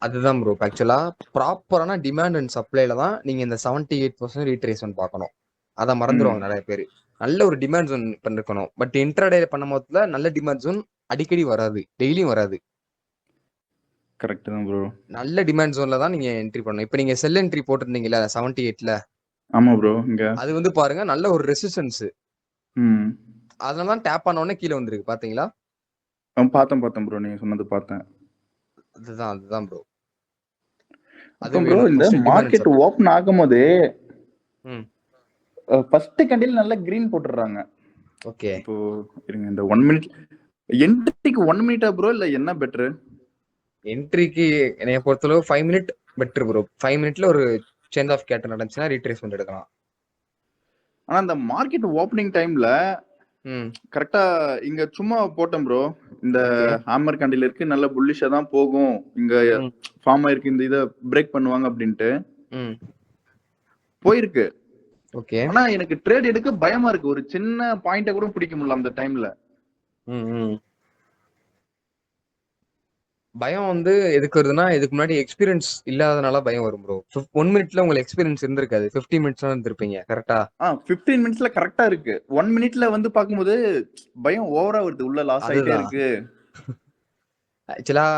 அதுதான் ப்ரோ. ஆக்சுவலா ப்ராப்பரான டிமாண்ட் அண்ட் சப்ளைல தான் நீங்க இந்த 78% ரீட்ரேஸ்மென்ட் பார்க்கணும். அதை மறந்துடுவாங்க நிறைய பேர். நல்ல ஒரு டிமாண்ட் ஜோன் பண்ணிருக்கணும். பட் இன்ட்ராடே பண்ணும் போதுல நல்ல டிமாண்ட் ஜோன் அடிக்கடி வராது. டெய்லியும் வராது. கரெக்ட் தான் ப்ரோ. நல்ல டிமாண்ட் ஜோன்ல தான் நீங்க என்ட்ரி பண்ணணும். இப்போ நீங்க செல் என்ட்ரி போட்டிருந்தீங்கல்ல 78ல ஆமா ப்ரோ. இங்க அது வந்து பாருங்க நல்ல ஒரு ரெசிஸ்டன்ஸ். ம். அதனால தான் டேப் பண்ண உடனே கீழே வந்திருக்கு பாத்தீங்களா? பார்த்தேன் ப்ரோ. நீங்க சொன்னது பார்த்தேன். அதுதான் ப்ரோ. அது அப்புறம் ப்ரோ வேணும். இந்த first demand and market supply. Open ஆகும்போது ம். ஃபர்ஸ்ட் கேண்டில் நல்ல கிரீன் போட்டுறாங்க. ஓகே. இப்போ இருங்க இந்த 1 மினிட் என்ட்ரிக்கு 1 மினிட்டா ப்ரோ இல்ல என்ன பெட்டர்? என்ட்ரிக்கு என்னைய பொறுத்தளவு 5 மினிட் பெட்டர் ப்ரோ. 5 மினிட்ல ஒரு சேஞ்ச் ஆஃப் கேட்டர் நடந்துச்சுன்னா ரீட்ரேஸ்மெண்ட் எடுக்கலாம். ஆனா இந்த மார்க்கெட் ஓபனிங் டைம்ல ம். கரெக்டா இங்க சும்மா போட்டேன் ப்ரோ. இந்த ஓகே. ஹேமர் கேண்டில் இருக்கு நல்ல புல்லிஷா தான் போகும். இங்க ம். ஃபார்ம் ஆயிருக்கு இந்த இதை பிரேக் பண்ணுவாங்க அப்படின்ட்டு ம். போயிருக்கு. ஓகே. ஆனா எனக்கு ட்ரேட் எடுக்க பயமா இருக்கு. ஒரு சின்ன பாயிண்ட கூட பிடிக்க முடியல அந்த டைம்ல. ம், ம். பயம் வந்து எதுக்கு வருதுன்னா இதுக்கு முன்னாடி எக்ஸ்பீரியன்ஸ் இல்லாதனால பயம் வரும் ப்ரோ. 1 மினிட்ல உங்களுக்கு எக்ஸ்பீரியன்ஸ் இருந்திருக்காது. 15 மினிட்ஸ் தான் இருந்திருப்பீங்க. கரெக்டா? 15 மினிட்ஸ்ல கரெக்டா இருக்கு. 1 மினிட்ல வந்து பாக்கும்போது பயம் ஓவரா வருது. உள்ள லாஸ் ஆயிட்டே அதுதான். இருக்கு. ஆக்சுவலா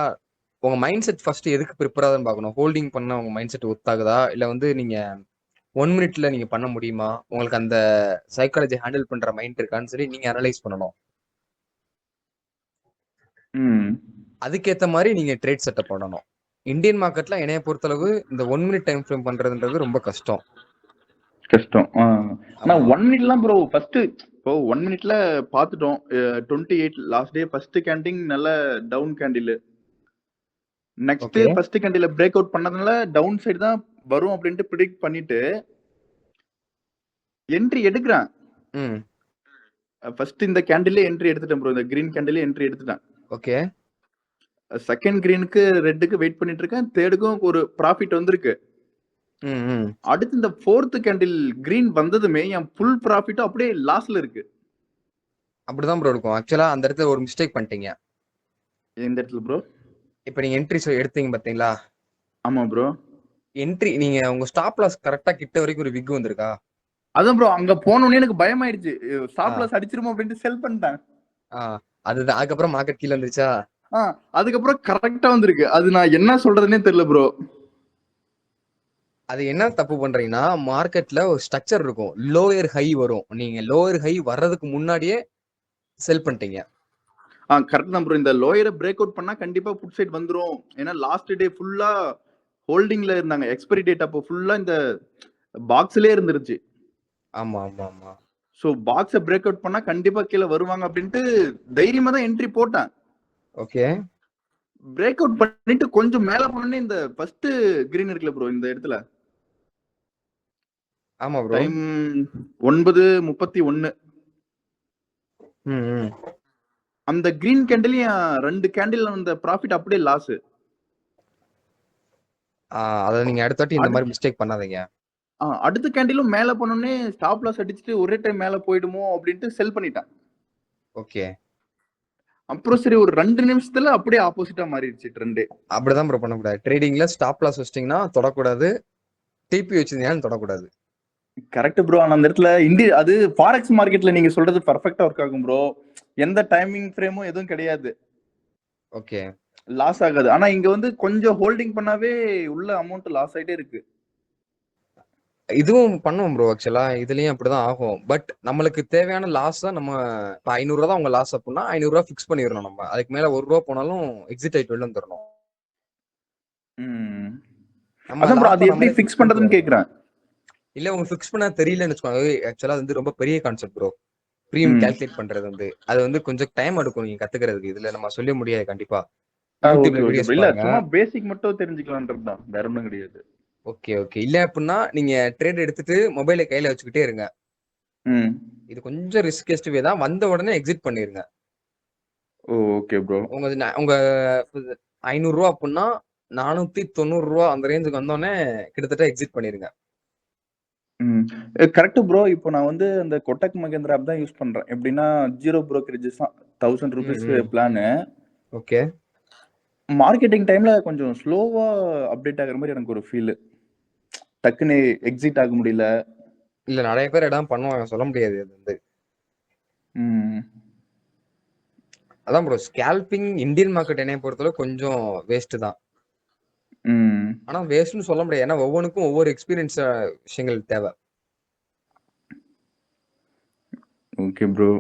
உங்க மைண்ட் செட் ஃபர்ஸ்ட் எதுக்கு ப்ரிப்பேர் ஆகுதுன்னு பார்க்கணும். ஹோல்டிங் பண்ண உங்க மைண்ட் செட் ஒத்தாகுதா இல்ல வந்து நீங்க 1 மினிட்ல நீங்க பண்ண முடியுமா? உங்களுக்கு அந்த சைக்காலஜி ஹேண்டில் பண்ற மைண்ட் இருக்கான்னு சொல்லி நீங்க அனலைஸ் பண்ணணும். ம். அதுக்கேத்த மாதிரி நீங்க ட்ரேட் செட்டப் பண்ணணும். இந்தியன் மார்க்கெட்ல என்னைய பொறுத்தளவு இந்த 1 மினிட் டைம் ஃப்ரேம் பண்றதுன்றது ரொம்ப கஷ்டம். கஷ்டம். ஆனா ஆமா. 1 மினிட்லாம் ப்ரோ ஃபர்ஸ்ட் இப்போ 1 மினிட்ல பாத்துட்டோம். 28 லாஸ்ட் டே ஃபர்ஸ்ட் கேண்டில் நல்ல down candle. Next okay. First candle break out பண்ணதுனால டவுன் சைடு தான் வரும் அப்படின்ட்டு ப்ரெடிக்ட் பண்ணிட்டு என்ட்ரி எடுக்கிறேன். ம். ஃபர்ஸ்ட் இந்த கேண்டிலே என்ட்ரி எடுத்துட்டேன் ப்ரோ. இந்த கிரீன் கேண்டிலே என்ட்ரி எடுத்துட்டேன். ஓகே. செகண்ட் கிரீனுக்கு ரெட்டுக்கு வெயிட் பண்ணிட்டு இருக்கேன். தேர்டுக்கும் ஒரு ப்ராஃபிட் வந்திருக்கு. ம், ம். அடுத்து இந்த 4th கேண்டில் கிரீன் வந்ததுமே என் ஃபுல் ப்ராஃபிட்டும் அப்படியே லாஸ்ல இருக்கு. அப்படிதான் ப்ரோ இருக்கும். ஆக்சுவலா அந்த இடத்துல ஒரு மிஸ்டேக் பண்ணிட்டீங்க. எந்த இடத்துல ப்ரோ? இப்ப நீங்க என்ட்ரி எடுத்தீங்க பாத்தீங்களா? ஆமா ப்ரோ. நீங்க உங்க ஸ்டாப் லாஸ் கரெக்ட்டா கிட்ட வரைக்கும் ஒரு விக் வந்திருக்கா? அதான் ப்ரோ அங்க போனோனே எனக்கு பயமாயிடுச்சு. ஆ, ஸ்டாப் லாஸ் அடிச்சிருமோ அப்படின்ட்டு செல் பண்ணிட்டேன். ஆ. அதுதான். அதுக்கப்புறம் மார்க்கெட் கீழ வந்துருச்சா? அதுக்கப்புறம் கரெக்ட்டா வந்திருக்கு. அது நான் என்ன சொல்றதுன்னே தெரியல ப்ரோ. அது என்ன தப்பு பண்றீங்கன்னா, மார்க்கெட்ல ஒரு ஸ்ட்ரக்சர் இருக்கும். லோயர் ஹை வரும். நீங்க லோயர் ஹை வர்றதுக்கு முன்னாடியே செல் பண்ணிட்டீங்க. கரெக்ட் தான் ப்ரோ. இந்த லோயர பிரேக் அவுட் பண்ணா கண்டிப்பா புட் சைட் வந்துரும். ஏன்னா லாஸ்ட் டே ஃபுல்லா ஹோல்டிங்ல இருந்தாங்க. எக்ஸ்பைரி டேட் அப்போ ஃபுல்லா இந்த பாக்ஸ்லயே இருந்துருச்சு. ஆமா, ஆமா, ஆமா. சோ பாக்ஸ பிரேக் அவுட் பண்ணா கண்டிப்பா கீழ வருவாங்க அப்படின்ட்டு தைரியமா தான் என்ட்ரி போட்டேன். ஓகே. பிரேக் அவுட் பண்ணிட்டு கொஞ்சம் மேல போனோனே இந்த ஃபர்ஸ்ட் கிரீன் இருக்குல்ல ப்ரோ இந்த இடத்துல. ஆமா ப்ரோ. டைம் 9:31. ம், ம். அந்த கிரீன் கேண்டில் 2 கேண்டில் அந்த ப்ராஃபிட் அப்படியே லாஸ். அத நீங்க அடுத்த வாட்டி இந்த மாரி மிஸ்டேக் பண்ணாதீங்க. அடுத்த கேண்டிலும் மேல போனோனே ஸ்டாப் லாஸ் அடிச்சுட்டு ஒரே டைம் மேல போயிடுமோ அப்படின்ட்டு செல் பண்ணிட்டேன். ஓகே. அப்புறம் சரி ஒரு 2 நிமிஷத்துல அப்படியே ஆப்போசிட்டா மாறிடுச்சு ட்ரெண்டே. அப்படிதான் ப்ரோ பண்ணக்கூடாது. ட்ரேடிங்ல ஸ்டாப் லாஸ் வச்சிட்டீங்கன்னா தொடக்கூடாது. டிபி வச்சிருந்தீங்கன்னா தொடக்கூடாது. Correct bro. ஆனா அந்த இடத்துல அது ஃபாரெக்ஸ் மார்க்கெட்ல நீங்க சொல்றது பெர்ஃபெக்ட்டா ஒர்க் ஆகும் ப்ரோ. எந்த டைமிங் ஃப்ரேமும் எதுவும் கிடையாது. ஓகே. லாஸ் ஆகாது. ஆனா இங்க வந்து கொஞ்சம் ஹோல்டிங் பண்ணாவே உள்ள அமௌண்ட் லாஸ் ஆயிட்டே இருக்கு. இதுவும் பண்ணுவோம் ப்ரோ ஆக்சுவலா. இதுலயும் அப்படிதான் ஆகும். பட் நம்மளுக்கு தேவையான லாஸ் தான் நம்ம இப்ப ரூ. 500 தான் உங்க லாஸ் அப்படின்னா ரூ. 500 ஃபிக்ஸ் பண்ணிரணும் நம்ம. அதுக்கு மேல ரூ. 1 போனாலும் எக்ஸிட் ஆயிட்டு வெளில வந்துரணும். ம். நம்ம அதான் ப்ரோ லாஸ அது எப்படி நம்மளே ஃபிக்ஸ் ஃபிக்ஸ் பண்ணிட்டு பண்றதுன்னு வரணும். கேக்குறேன். இல்ல உங்களுக்கு ஃபிக்ஸ் பண்ண தெரியலன்னு வச்சுக்கோங்க. ஆக்சுவலா வந்து ரொம்ப பெரிய கான்செப்ட் ப்ரோ. பிரீமியம் ம். கால்குலேட் பண்றது வந்து. அது வந்து கொஞ்சம் டைம் எடுக்கும் நீங்க கத்துக்கிறதுக்கு. இதுல நம்ம சொல்ல முடியாது கண்டிப்பா. ஓகே YouTubeல ஓகே ப்ரோ. வீடியோஸ் இல்ல பாருங்க. சும்மா பேசிக் மட்டும் தெரிஞ்சுக்கலான்றது தான். வேற ஒண்ணும் கிடையாது. Okay, okay. இல்ல அப்படின்னா நீங்க ட்ரேட் எடுத்துட்டு மொபைல கையில வச்சுக்கிட்டே இருங்க. ம். இது கொஞ்சம் ரிஸ்கெஸ்ட் வே தான். வந்த உடனே எக்ஸிட் பண்ணிருங்க. Okay bro. உங்க ரூ. 500 அப்படின்னா ரூ. 490 அந்த ரேஞ்சுக்கு வந்தோடனே கிட்டத்தட்ட எக்ஸிட் பண்ணிருங்க. ம். Correct bro. இப்போ நான் வந்து அந்த கொட்டக் மகேந்திரா ஆப் தான் யூஸ் பண்றேன். எப்படின்னா 0 புரோக்கரேஜஸ் தான். ம், ₹1000 ம். பிளானு. ஓகே. மார்க்கெட்டிங் டைம்ல கொஞ்சம் ஸ்லோவா அப்டேட் ஆகுற மாதிரி எனக்கு ஒரு ஃபீல். டக்குன்னு எக்ஸிட் ஆக முடியல. இல்ல நெறைய பேர் இடம் பண்ணுவாங்க. சொல்ல முடியாது அது வந்து. ம். அதான் ப்ரோ ஸ்கேல்பிங் இந்தியன் மார்க்கெட் என்னைய பொறுத்தளவு கொஞ்சம் வேஸ்ட் தான். ம். ஆனா வேஸ்ட்ன்னு சொல்ல முடியாது. ஏன்னா ஒவ்வொன்னுக்கும் ஒவ்வொரு எக்ஸ்பீரியன்ஸ் விஷயங்கள் தேவை. Okay bro.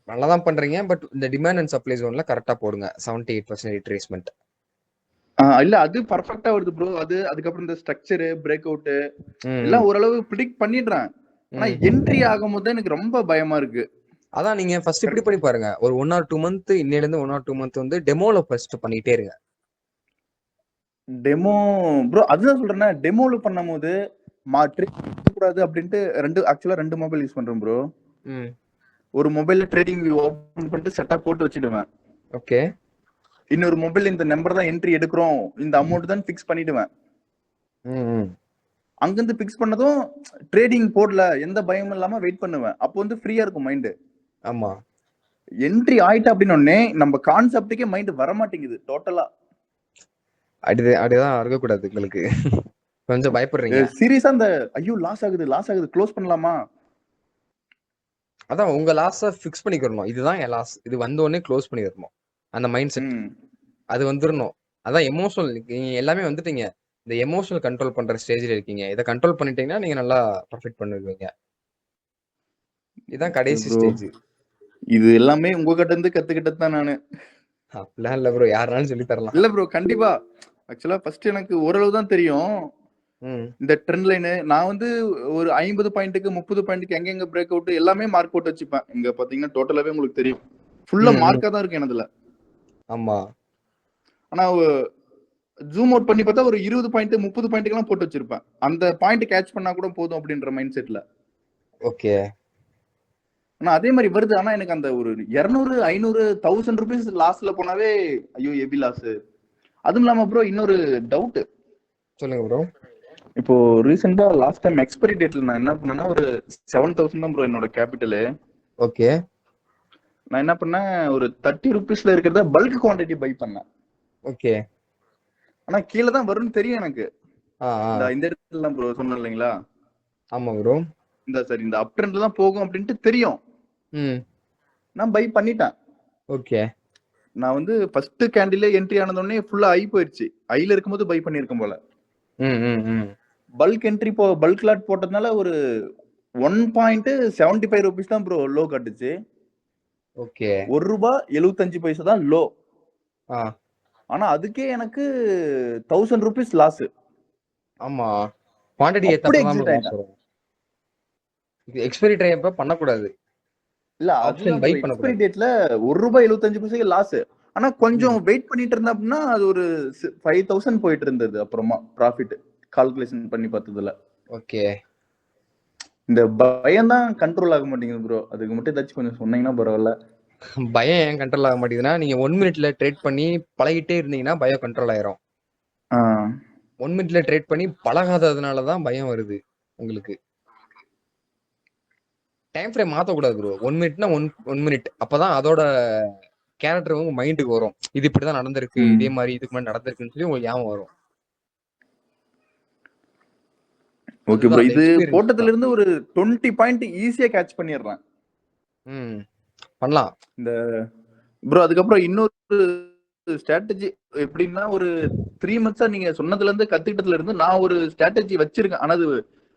நல்லா தான் பண்றீங்க. பட் இந்த டிமாண்ட் அண்ட் சப்ளை ஜோன்ல கரெக்ட்டா போடுங்க. 78% ரிட்ரேஸ்மென்ட். இல்ல அது பெர்ஃபெக்ட்டா வருது ப்ரோ. அதுக்கப்புறம் இந்த ஸ்ட்ரக்சர், பிரேக் அவுட் ம், எல்லாம் ஓரளவு பிரெடிக்ட் பண்ணிடுறேன். ஆனா ம். என்ட்ரி ஆகும்போது தான் எனக்கு ரொம்ப பயமா இருக்கு. அதான் நீங்க ஃபர்ஸ்ட் இப்படி கரெக்ட். பண்ணி பாருங்க. ஒரு 1 ஆர் 2 மந்த் இன்னையிலிருந்து 1 ஆர் 2 மந்த் வந்து டெமோல ஃபர்ஸ்ட் பண்ணிட்டே இருங்க. டெமோ ப்ரோ அதுதான் சொல்றேனே டெமோல பண்ணும்போது ட்ரேட் கூடாது அப்படின்ட்டு ஆக்சுவலா 2 மொபைல் யூஸ் பண்றேன் ப்ரோ. ம். ஒரு மொபைல்ல ட்ரேடிங் வியூ ஓபன் பண்ணிட்டு செட்டா போட்டு வச்சிடுவேன். ஓகே. இன்னொரு மொபைல் இந்த நம்பர் தான் என்ட்ரி எடுக்கிறோம். இந்த அமௌண்ட் தான் ஃபிக்ஸ் பண்ணிடுவேன். ம், ம். அங்கிருந்து ஃபிக்ஸ் பண்ணதும் ட்ரேடிங் போர்ட்ல எந்த பயமும் இல்லாம வெயிட் பண்ணுவேன். அப்போ வந்து ஃப்ரீயா இருக்கும் மைண்ட். ஆமா. என்ட்ரி ஆயிட்ட அப்படின்னோடனே நம்ம கான்செப்டுக்கே மைண்ட் வர மாட்டேங்குது டோட்டலா. அப்படிதான் இருக்கக்கூடாது உங்களுக்கு. கொஞ்சம் பயப்படுறீங்க. சீரியஸா அந்த ஐயோ லாஸ் ஆகுது லாஸ் ஆகுது க்ளோஸ் பண்ணலாமா? அதான் உங்க லாஸ ஃபிக்ஸ் பண்ணிக்கிறணும். இதுதான் என் லாஸ். இது வந்த உடனே க்ளோஸ் பண்ணிறணும். அந்த மைண்ட் செட். ம். அது வந்துரணும். அதான் எமோஷனல் நீங்க எல்லாமே வந்துட்டீங்க. இந்த எமோஷனல் கண்ட்ரோல் பண்ற ஸ்டேஜ்ல இருக்கீங்க. இத கண்ட்ரோல் பண்ணிட்டீங்கன்னா, நீங்க நல்லா ப்ராஃபிட் பண்ணுவீங்க. இதான் கடைசி ப்ரோ ஸ்டேஜ். இது எல்லாமே உங்ககிட்ட இருந்து கத்துக்கிட்டது தான் நானு. அப்படிலாம் இல்ல ப்ரோ. யாருனாலும் சொல்லி தரலாம். இல்ல ப்ரோ கண்டிப்பா. ஆக்சுவலா ஃபர்ஸ்ட் எனக்கு ஓரளவு தான் தெரியும். ம். இந்த ட்ரெண்ட் லைன் நான் வந்து ஒரு 50 பாயிண்ட்க்கு 30 பாயிண்ட்க்கு எங்கெங்க பிரேக் அவுட் எல்லாமே மார்க் போட்டு வச்சுப்பேன். இங்க பாத்தீங்கன்னா டோட்டலாவே உங்களுக்கு தெரியும். ஃபுல்லா ம், ம். மார்க்கா தான் இருக்கு எனதுல. ஆமா. ஆனா ஜூம் அவுட் பண்ணி பார்த்தா ஒரு 20 பாயிண்ட் 30 பாயிண்ட்க்கெல்லாம் போட்டு வச்சிருப்பேன். அந்த பாயிண்ட் கேட்ச் பண்ணா கூட போதும் அப்படின்ற மைண்ட் செட்ல. ஓகே. ஆனா அதே மாதிரி வருது. ஆனா எனக்கு அந்த ஒரு 200 500 ₹1000 லாஸ்ல போனாவே ஐயோ ஹெவி லாஸ். அதுவும் இல்லாம ப்ரோ இன்னொரு டவுட். சொல்லுங்க ப்ரோ. இப்போ ரீசெண்டா லாஸ்ட் டைம் எக்ஸ்பைரி டேட்ல நான் என்ன பண்ணேன்னா ஒரு 7,000 தான் ப்ரோ என்னோட கேபிட்டலு. ஓகே. நான் என்ன பண்ணேன், ஒரு 30 ருபீஸ்ல இருக்கிறத பல்க் குவாண்டிட்டி பை பண்ணேன். ஓகே. ஆனா கீழே தான் வரும்னு தெரியும் எனக்கு. ஆ ஆ இந்த இடத்துல ப்ரோ சொன்னேன் இல்லைங்களா, ஆமா ப்ரோ. இந்த அப் ட்ரெண்ட்ல தான் போகும் அப்படின்ட்டு தெரியும். ம். நான் பை பண்ணிட்டேன். ஓகே. நான் வந்து ஃபர்ஸ்ட் கேண்டிலே என்ட்ரி ஆனதுடனே ஃபுல்லா ஐ போயிடுச்சு. ஐல இருக்கும்போது பை பண்ணியிருக்கேன் போல. ம் ம் ம் பல்க் என்ட்ரி பல்க் லாட் போட்டதுனால ஒரு 1.75 ருபீஸ் தான் ப்ரோ லோ கட்டுச்சு. ஓகே. ₹1.75 தான் லோ. ஆ ஆனா அதுக்கே எனக்கு 1000 ருபீஸ் லாஸ். ஆமா. குவாண்டிட்டி அப்படியே ஏத்தப்ப தான் எக்ஸிட் ப்ரோ லாஸ் ஆயிட்டேன். வரும். இது எக்ஸ்பைரி டைம் அப்ப பண்ணக்கூடாது. இல்ல ஆப்ஷன் அதுதான் பை ப்ரோ எக்ஸ்பைரி பண்ணக்கூடாது. டேட்ல ₹1.75 லாஸ். ஆனா கொஞ்சம் ம். வெயிட் பண்ணிட்டு இருந்தேன் அப்படின்னா அது ஒரு 5000 போயிட்டு இருந்தது. அப்புறமா ப்ராஃபிட் கால்குலேஷன் பண்ணி பார்த்ததுல ஓகே. இந்த பயம் தான் கண்ட்ரோல் ஆக மாட்டேங்குது ப்ரோ. அதுக்கு மட்டும் ஏதாச்சும் கொஞ்சம் சொன்னீங்கன்னா பரவாயில்ல. பயம் ஏன் கண்ட்ரோல் ஆக மாட்டேங்குதுன்னா, நீங்க 1 மினிட்ல ட்ரேட் பண்ணி பழகிட்டே இருந்தீங்கன்னா பயம் கண்ட்ரோல் ஆயிரும். ஆ 1 மினிட்ல ட்ரேட் பண்ணி பழகாததுனால தான் பயம் வருது உங்களுக்கு. டைம் ஃப்ரேம் மாத்தக்கூடாது ப்ரோ. 1 மினிட்னா 1 மினிட். அப்பதான் அதோட கேரக்டர் உங்க மைண்டுக்கு வரும். இது இப்படிதான் நடந்திருக்கு. ம். இதே மாதிரி இதுக்கு முன்னாடி நடந்திருக்குன்னு சொல்லி உங்களுக்கு ஞாபகம் வரும். Okay bro. அதுதான் அந்த இது எக்ஸ்பீரியன்ஸ் போட்டதுல தான். இருந்து ஒரு 20 பாயிண்ட் ஈஸியா கேட்ச் பண்ணிடுறேன். ம். பண்ணலாம். இந்த ப்ரோ அதுக்கப்புறம் இன்னொரு ஸ்ட்ராட்டஜி எப்படின்னா ஒரு 3 மந்த்ஸா நீங்க சொன்னதுல இருந்து கத்துக்கிட்டதுல இருந்து நான் ஒரு ஸ்ட்ராட்டஜி வச்சிருக்கேன். ஆனா அது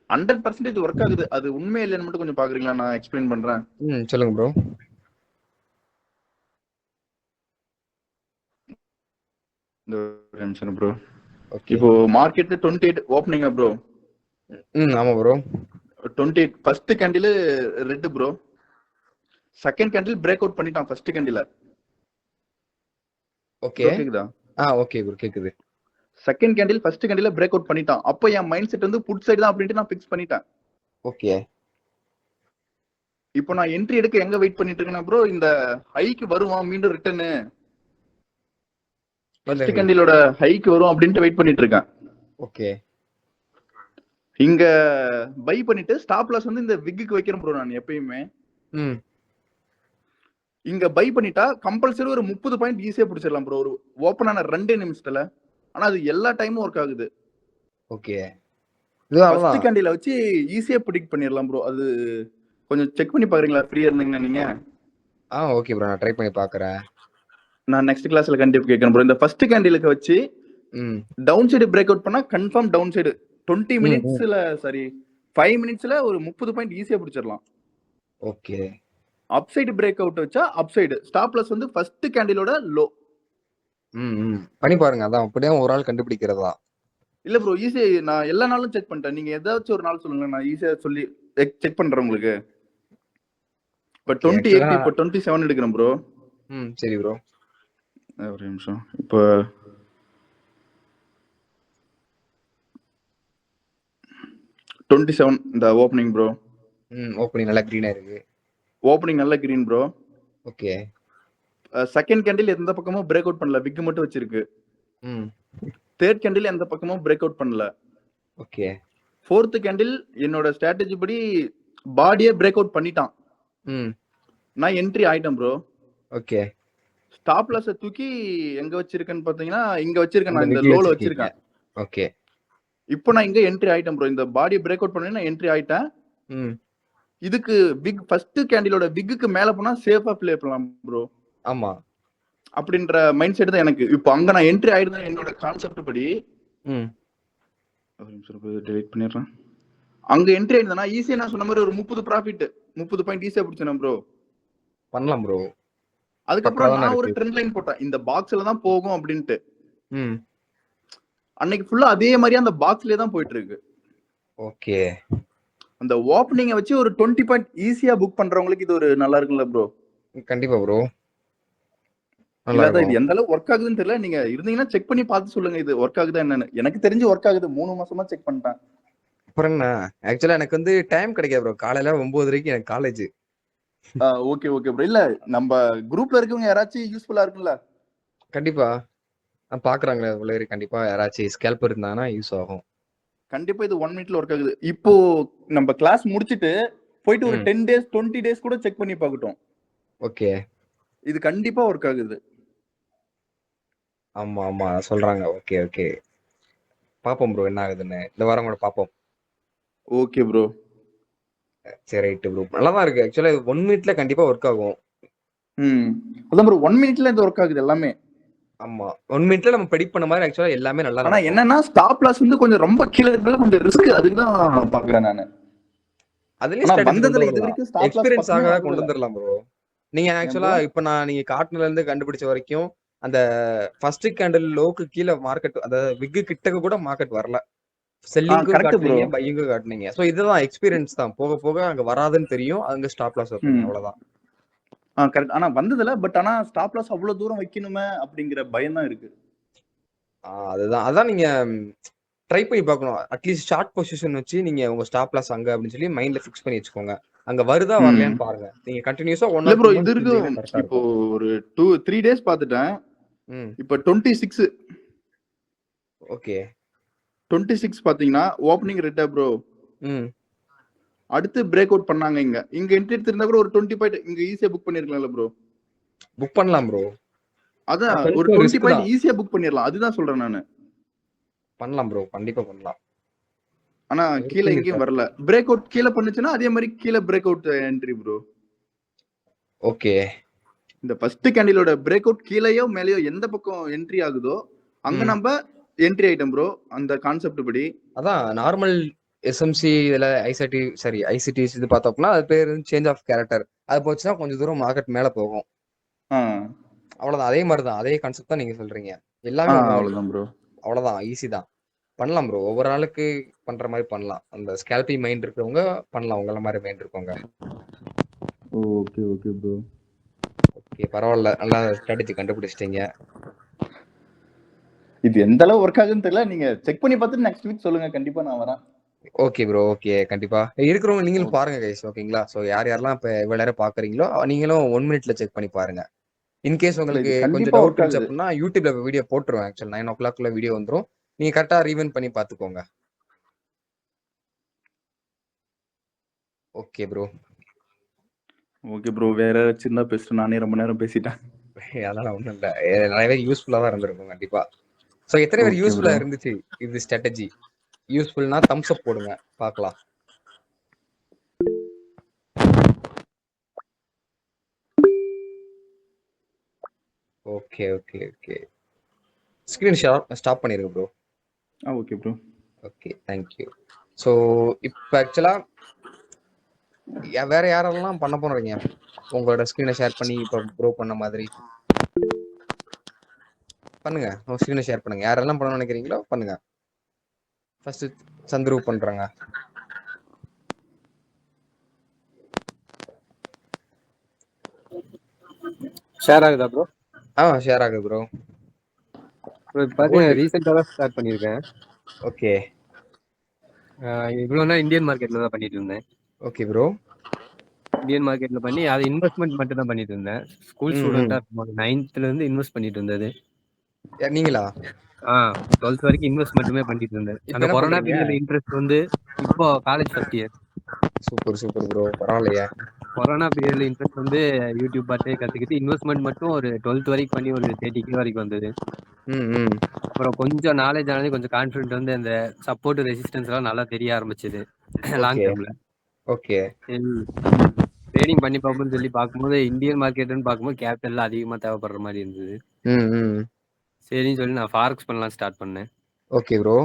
100% ஒர்க் ஆகுது. அது உண்மை இல்லைன்னு மட்டும் கொஞ்சம் பாக்குறீங்களா? நான் எக்ஸ்பிளைன் பண்றேன். சொல்லுங்க ப்ரோ. இந்த ஒரு நிமிஷம் ப்ரோ. ஓகே. இப்போ மார்க்கெட் 28 ஓப்பனிங்கா ப்ரோ. ஆமா bro. 28 first candle red bro. Second candle break out பண்ணிட்டான் ஃபர்ஸ்ட் கேண்டில். ஓகே. ப்ரோ கேக்குதா? ஓகே ப்ரோ கேக்குது. Second candle first candle break out பண்ணிட்டான். அப்போ என் மைண்ட் செட் வந்து புட் சைடு தான் அப்படின்ட்டு நான் ஃபிக்ஸ் பண்ணிட்டேன். ஓகே. இப்போ நான் என்ட்ரி எடுக்க எங்க வெயிட் பண்ணிட்டு இருக்கேன்னா ப்ரோ, இந்த ஹைக்கு வருவான் மீண்டும் ரிட்டர்ன். ஃபர்ஸ்ட் கேண்டிலோட ஹைக்கு வரும் அப்படின்ட்டு வெயிட் பண்ணிட்டு இருக்கேன். ஓகே. இங்க பை பண்ணிட்டு ஸ்டாப் லாஸ் வந்து இந்த விக்குக்கு வைக்கிறேன் ப்ரோ நான் எப்பயுமே. ம். இங்க பை பண்ணிட்டா கம்பல்சரி ஒரு 30 பாயிண்ட் ஈஸியா பிடிச்சிடலாம் ப்ரோ ஒரு ஓப்பன் ஆன 2 நிமிஷத்துல. ஆனா அது எல்லா டைமும் ஒர்க் ஆகுது. ஓகே. இது ஃபர்ஸ்ட் அவ்வளவுதான். கேண்டில வச்சு ஈஸியா ப்ரெடிக்ட் பண்ணிடலாம் ப்ரோ. அது கொஞ்சம் செக் பண்ணி பாக்குறீங்களா ஃப்ரீயா இருந்தீங்கன்னா நீங்க? Okay bro. நான் ட்ரை பண்ணி பாக்குறேன். நான் நெக்ஸ்ட் கிளாஸ்ல கண்டிப்பா கேட்கறேன் ப்ரோ. இந்த ஃபர்ஸ்ட் கேண்டிலுக்கு வச்சு ம். டவுன் சைடு பிரேக் அவுட் பண்ணா கன்ஃபார்ம் டவுன் சைடு 20 ம், ம். மினிட்ஸ்ல சாரி 5 மினிட்ஸ்ல ஒரு 30 பாயிண்ட் ஈஸியா பிடிச்சிடலாம். Okay. Up side break out வச்சா அப் சைடு ஸ்டாப் லாஸ் வந்து ஃபர்ஸ்ட் கேண்டிலோட லோ. பண்ணி பாருங்க. அதான் அப்படியே ஒரு ஆள் கண்டுபிடிக்கிறதா. இல்ல ப்ரோ ஈஸி. நான் எல்லா நாளும் செக் பண்ணிட்டேன். நீங்க ஏதாச்சும் ஒரு நாள் சொல்லுங்க, நான் ஈஸியா சொல்லி செக் பண்றேன் உங்களுக்கு. இப்ப ஓகே. ஆக்சுவலா 28 இப்ப 27 எடுக்கிறேன் ப்ரோ. சரி ப்ரோ. ஒரு நிமிஷம். இப்போ 27 இந்த ஓப்பனிங் ப்ரோ. ஓப்பனிங் நல்லா கிரீனா இருக்கு. ஓப்பனிங் நல்ல green bro. Okay. Second candle எந்த பக்கமும் பிரேக் அவுட் பண்ணல, விக் மட்டும் வச்சிருக்கு. ம். தேர்ட் கேண்டில் எந்த பக்கமும் பிரேக் அவுட் பண்ணல. ஓகே. ஃபோர்த் கேண்டில் என்னோட ஸ்ட்ராட்டஜி படி பாடியே பிரேக் அவுட் பண்ணிட்டான். ம். நான் என்ட்ரி ஆயிட்டேன் ப்ரோ. ஓகே. ஸ்டாப் லாஸை தூக்கி எங்க வச்சிருக்கேன்னு பாத்தீங்கன்னா இங்க வச்சிருக்கேன். அந்த நான் இந்த விக்ல லோல வச்சிருக்கீங்க. வச்சிருக்கேன். ஓகே. இப்போ நான் இங்க என்ட்ரி ஆயிட்டேன் ப்ரோ. இந்த பாடி பிரேக் அவுட் பண்ணி நான் என்ட்ரி ஆயிட்டேன். ம். இதுக்கு பிக் ஃபர்ஸ்ட் கேண்டிலோட பிக்குக்கு மேல போனா சேஃபா ப்ளே பண்ணலாம் ப்ரோ ஆமா. அப்படின்ற மைண்ட் செட் தான் எனக்கு. இப்போ அங்க நான் என்ட்ரி ஆயிருந்தேன் என்னோட கான்செப்ட் படி. ம். ஒரு நிமிஷம் டெலீட் பண்ணிடுறேன். அங்க என்ட்ரி ஆயிருந்தேன்னா ஈஸியா நான் சொன்ன மாதிரி ஒரு 30 ப்ராஃபிட் 30 பாயிண்ட் ஈஸியா பிடிச்சேன் ப்ரோ. பண்ணலாம் ப்ரோ. அதுக்கப்புறம் பக்காதானே நான் ஒரு இருக்கு. ட்ரெண்ட் லைன் போட்டேன் இந்த பாக்ஸ்ல தான் போகும் அப்படின்ட்டு. ம். அன்னைக்கு ஃபுல்லா அதே மாதிரியே அந்த பாக்ஸ்லயே தான் போயிட்டு இருக்கு. ஓகே. அந்த ஓப்பனிங்கை வச்சு ஒரு 20 பாயிண்ட் ஈஸியா புக் பண்றவங்களுக்கு இது ஒரு நல்லா இருக்குல்ல ப்ரோ? கண்டிப்பா ப்ரோ. நல்லா இல்லாத இருக்கும். இது எந்த அளவுக்கு ஒர்க் ஆகுதுன்னு தெரியல. நீங்க இருந்தீங்கன்னா செக் பண்ணி பார்த்து சொல்லுங்க இது ஒர்க் ஆகுதா என்னன்னு. எனக்கு தெரிஞ்சு ஒர்க் ஆகுது. 3 மாசமா செக் பண்ணிட்டேன். அப்புறம் என்ன? ஆக்சுவலா எனக்கு வந்து டைம் கிடைக்காது ப்ரோ. காலையில 9:30க்கு எனக்கு காலேஜ். Okay okay bro. இல்ல நம்ம குரூப்ல இருக்கவங்க யாராச்சும் யூஸ்ஃபுல்லா இருக்குல்ல? கண்டிப்பா. பாக்குறாங்களே உள்ளே கண்டிப்பா யாராச்சும் ஸ்கேல்பர் இருந்தாங்கன்னா யூஸ் ஆகும். கண்டிப்பா இது 1 மினிட்ல ஒர்க் ஆகுது. இப்போ நம்ம கிளாஸ் முடிச்சிட்டு போயிட்டு ஒரு 10 டேஸ் 20 டேஸ் கூட செக் பண்ணி பார்க்கட்டும். ஓகே. இது கண்டிப்பா ஒர்க் ஆகுது. ஆமா ஆமா சொல்றாங்க. Okay okay. பாப்போம் ப்ரோ என்ன ஆகுதுன்னு. இந்த வாரம் கூட பாப்போம். Okay bro. சரி ரைட் ப்ரோ. நல்லா தான் இருக்கு. ஆக்சுவலா இது 1 மினிட்ல கண்டிப்பா ஒர்க் ஆகும். அதான் ப்ரோ 1 மினிட்ல இது ஒர்க் ஆகுது எல்லாமே. ஆமா. 1 மினிட்ல நம்ம ப்ரெடிக்ட் பண்ண மாதிரி ஆக்சுவலா எல்லாமே நல்லா ஆனா நடக்கும். என்னன்னா ஸ்டாப் லாஸ் வந்து கொஞ்சம் ரொம்ப கீழ இருக்கறதுல கொஞ்சம் ரிஸ்க். அதுக்கு தான் பார்க்கறேன் நானு. அதுலயும் ஆனா ஸ்ட்ராட்டஜி கொண்டு வந்ததுல இது வரலாம். வரைக்கும் ஸ்டாப் லாஸ் எக்ஸ்பீரியன்ஸ் பக்கமே ஆக கொண்டு வந்ததில்ல. வந்துரலாம் ப்ரோ. நீங்க ஏன் ஆக்சுவலா ப்ரோ? இப்ப நீங்க காட்டுனதுல இருந்து கண்டுபிடிச்ச வரைக்கும் அந்த ஃபர்ஸ்ட் கேண்டில் லோக்கு கீழ மார்க்கெட் அதாவது விக்கு கிட்டக்க கூட மார்க்கெட் வரல. செல்லிங்கும் கரெக்ட் ப்ரோ. காட்டுனீங்க, பையிங்கும் காட்டுனீங்க. சோ இதுதான் எக்ஸ்பீரியன்ஸ் தான். போக போக அங்க வராதுன்னு தெரியும். அங்க ஸ்டாப் லாஸ் வைப்பீங்க ம். அவ்வளவுதான். கரெக்ட். ஆனா வந்ததில்ல. ஆனா ஸ்டாப் லாஸ் அவ்வளவு தூரம் வைக்கணுமே அப்படிங்கிற பயம் தான் இருக்கு. அதுதான். அதான் நீங்க ட்ரை பண்ணி பார்க்கணும். அட்லீஸ்ட் ஷார்ட் பொசிஷன் வச்சு நீங்க உங்க ஸ்டாப் லாஸ் அங்க அப்படின்னு சொல்லி மைண்ட்ல ஃபிக்ஸ் பண்ணி வச்சுக்கோங்க. அங்க வருதா ம். வரலையான்னு பாருங்க. நீங்க கன்டினியூஸா 1 இல்ல ஆர் ப்ரோ 2 இது மந்த்ஸ் இருக்கும். செஞ்சீங்கன்னா கரெக்ட்டா இப்போ இருக்கும். ஒரு 3 டேஸ் பார்த்துட்டேன். ம். இப்ப 26 ஓகே. 26 பாத்தீங்கன்னா ஓப்பனிங் ரெட்டா ப்ரோ. ம். அடுத்து பிரேக் அவுட் பண்ணாங்க இங்க. இங்க என்ட்ரி எடுத்திருந்தா கூட ஒரு 20 பாயிண்ட் இங்க ஈஸியா புக் பண்ணிருக்கலாம்ல ப்ரோ. புக் பண்ணலாம் ப்ரோ. அதான் ஒரு கொஞ்சம் 20 ரிஸ்க் பாயிண்ட் தான். ஈஸியா புக் பண்ணிரலாம். அதுதான் சொல்றேன் நானு. பண்ணலாம் ப்ரோ. கண்டிப்பா பண்ணலாம். ஆனா கீழ இருக்குன்னு எங்கேயும் இருக்காது. வரல. பிரேக் அவுட் கீழ பண்ணுச்சுன்னா அதே மாதிரி கீழ break out entry bro. Okay. இந்த ஃபர்ஸ்ட் கேண்டிலோட பிரேக் அவுட் கீழயோ மேலயோ எந்த பக்கம் என்ட்ரி ஆகுதோ அங்க ம். நம்ம என்ட்ரி ஐட்டம் ப்ரோ. அந்த கான்செப்ட் படி. அதான் நார்மல் எஸ்எம்சி இதுல ஐசிடிஸ் இது பார்த்தோம்னா அது பேர் சேஞ்ச் ஆஃப் கேரக்டர். அது போச்சுன்னா கொஞ்சம் தூரம் மார்க்கெட் மேல போகும். ஆ அவ்வளவுதான். அதே மாதிரி தான். அதே கான்செப்ட் தான் நீங்க சொல்றீங்க. எல்லாமே ஒண்ணுதான் ப்ரோ. அவ்வளவுதான் ப்ரோ. அவ்வளவுதான். ஈஸி தான். பண்ணலாம் ப்ரோ. ஒவ்வொரு ஆளுக்கு பண்ற மாதிரி பண்ணலாம். அந்த ஸ்கேல்பி மைண்ட் இருக்கிறவங்க பண்ணலாம். உங்கள மாதிரி மைண்ட் இருக்கவங்க. Okay okay bro. ஓகே பரவாயில்ல. நல்லா ஸ்ட்ராட்டஜி கண்டுபிடிச்சிட்டீங்க. இது எந்த அளவு ஒர்க் ஆகுதுன்னு தெரியல. நீங்க செக் பண்ணி பார்த்துட்டு நெக்ஸ்ட் வீக் சொல்லுங்க. கண்டிப்பா நான் வரேன். Okay bro. ஓகே கண்டிப்பா. இருக்கிறவங்க நீங்களும் பாருங்க கைஸ். ஓகேங்களா? ஸோ யார் யாரெல்லாம் இப்போ இவ்வளோ நேரம் பார்க்குறீங்களோ நீங்களும் 1 மினிட்ல செக் பண்ணி பாருங்க. இன்கேஸ் இல்ல உங்களுக்கு இது கொஞ்சம் கண்டிப்பா டவுட் ஒர்க் இருந்துச்சு ஆகுது. அப்படின்னா யூடியூப்ல வீடியோ போட்டுருவேன். ஆக்சுவல் 9 o'clock வீடியோ வந்துடும். நீங்க கரெக்டாக ரீவன் பண்ணி பார்த்துக்கோங்க. Okay bro. Okay bro. வேற சின்ன பேசிட்டு நானே ரொம்ப நேரம் பேசிட்டேன். அதெல்லாம் ஒன்றும் இல்லை. நிறைய பேர் யூஸ்ஃபுல்லாக தான் இருந்திருக்கும் கண்டிப்பா. ஸோ எத்தனை பேர் ஓகே ப்ரோ. யூஸ்ஃபுல்லாக இருந்துச்சு இது ஸ்ட்ராட்டஜி? யூஸ்ஃபுல்னா தம்ஸ் அப் போடுங்க பார்க்கலாம். Okay okay okay. Screen stop பண்ணிருங்க bro. Okay bro. Okay thank you. So இப்போ ஆக்சுவலா வேற யாரெல்லாம் பண்ண போறீங்க? உங்களோட ஸ்க்ரீனை ஷேர் பண்ணி இப்போ ப்ரோ பண்ண மாதிரி பண்ணுங்க. உங்க ஸ்க்ரீனை ஷேர் பண்ணுங்க. யாரெல்லாம் பண்ணணும்னு நினைக்கிறீங்களோ பண்ணுங்க. ஃபர்ஸ்ட் சந்துரு பண்றாங்க. ஷேர் ஆகுதா ப்ரோ? ஷேர் ஆகுது ப்ரோ. ப்ரோ இப்போ பார்த்தீங்கன்னா கோல்டு. ரீசெண்டாக தான் ஸ்டார்ட் பண்ணியிருக்கேன். ஓகே இவ்வளோ நாள் இந்தியன் மார்க்கெட்டில் தான் பண்ணிட்டு இருந்தேன். Okay bro. இந்தியன் மார்க்கெட்டில் பண்ணி அது இன்வெஸ்ட்மெண்ட் மட்டும் தான் பண்ணிட்டு இருந்தேன். ஸ்கூல் ம் ம். ஸ்டூடெண்ட்டாக இருக்கும்போது 9th இன்வெஸ்ட் பண்ணிட்டு இருந்தது. நீங்களா? 12th வரைக்கும் இன்வெஸ்ட் மட்டுமே பண்ணிட்டு இருந்தேன். இப்போ அந்த என்ன கொரோனா பண்றீங்க? பீரியட்ல இன்ட்ரெஸ்ட் வந்து இப்போ college first year. Super super bro. பரவாயில்லையே. கொரோனா பீரியட்ல இன்ட்ரெஸ்ட் வந்து யூடியூப் பார்த்தே கற்றுக்கிட்டு இன்வெஸ்ட்மெண்ட் மட்டும் ஒரு 12th வரைக்கும் பண்ணி ஒரு 30K வரைக்கும் வந்தது. ம் ம். அப்புறம் கொஞ்சம் நாலேஜ் ஆனது, கொஞ்சம் கான்ஃபிடென்ட் வந்து அந்த சப்போர்ட் ரெசிஸ்டன்ஸ் எல்லாம் நல்லா தெரிய ஆரம்பிச்சது லாங் ஓகே டேர்ம்ல. ஓகே. ட்ரேடிங் பண்ணி பார்ப்போம்னு சொல்லி பார்க்கும்போது இந்தியன் மார்க்கெட்டுன்னு பார்க்கும்போது கேபிட்டல் அதிகமாக தேவைப்படுற மாதிரி இருந்தது. ம் ம். சரின்னு சொல்லி நான் ஃபாரெக்ஸ் பண்ணலாம் ஸ்டார்ட் பண்ணேன். Okay bro.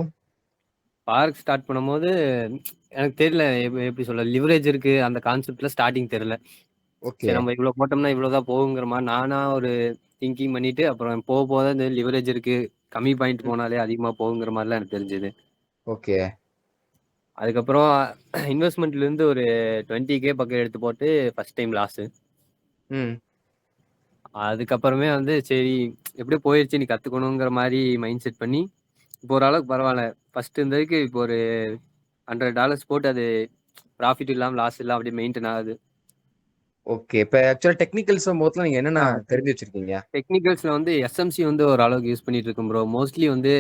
ஃபாரெக்ஸ் ஸ்டார்ட் பண்ணும்போது எனக்கு தெரியல எப்படி சொல்ல, லிவரேஜ் இருக்கு அந்த கான்செப்ட்ல ஸ்டார்டிங் தெரியல. ஓகே சரி நம்ம இவ்வளோ போட்டோம்னா இவ்வளோதான் போகுங்கிற மாதிரி நானா ஒரு திங்கிங் பண்ணிட்டு அப்புறம் போக போக இந்த லிவரேஜ் இருக்கு, கம்மி பாயிண்ட் போனாலே அதிகமாக போகுங்கிற மாதிரிலாம் எனக்கு தெரிஞ்சது. ஓகே. அதுக்கப்புறம் இன்வெஸ்ட்மெண்ட்ல இருந்து ஒரு 20K பக்கம் எடுத்து போட்டு ஃபர்ஸ்ட் டைம் லாஸ். ம். அதுக்கப்புறமே வந்து சரி எப்படியோ போயிடுச்சு, நீ கத்துக்கணுங்கிற மாதிரி மைண்ட் செட் பண்ணி இப்போ ஓரளவுக்கு பரவாயில்ல. ஃபர்ஸ்ட் இருந்ததுக்கு இப்போ ஒரு $100 போட்டு அது ப்ராஃபிட் இல்லாமல் லாஸ் இல்லாம அப்படியே மெயின்டைன் ஆகுது. ஓகே. இப்போ ஆக்சுவலா டெக்னிக்கல்ஸ் மொத்தம் நீங்க என்னென்ன தெரிஞ்சு வச்சிருக்கீங்க? டெக்னிக்கல்ஸ்ல வந்து எஸ்எம்சி வந்து ஒரு அளவுக்கு யூஸ் பண்ணிட்டு இருக்கோம் ப்ரோ. மோஸ்ட்லி வந்து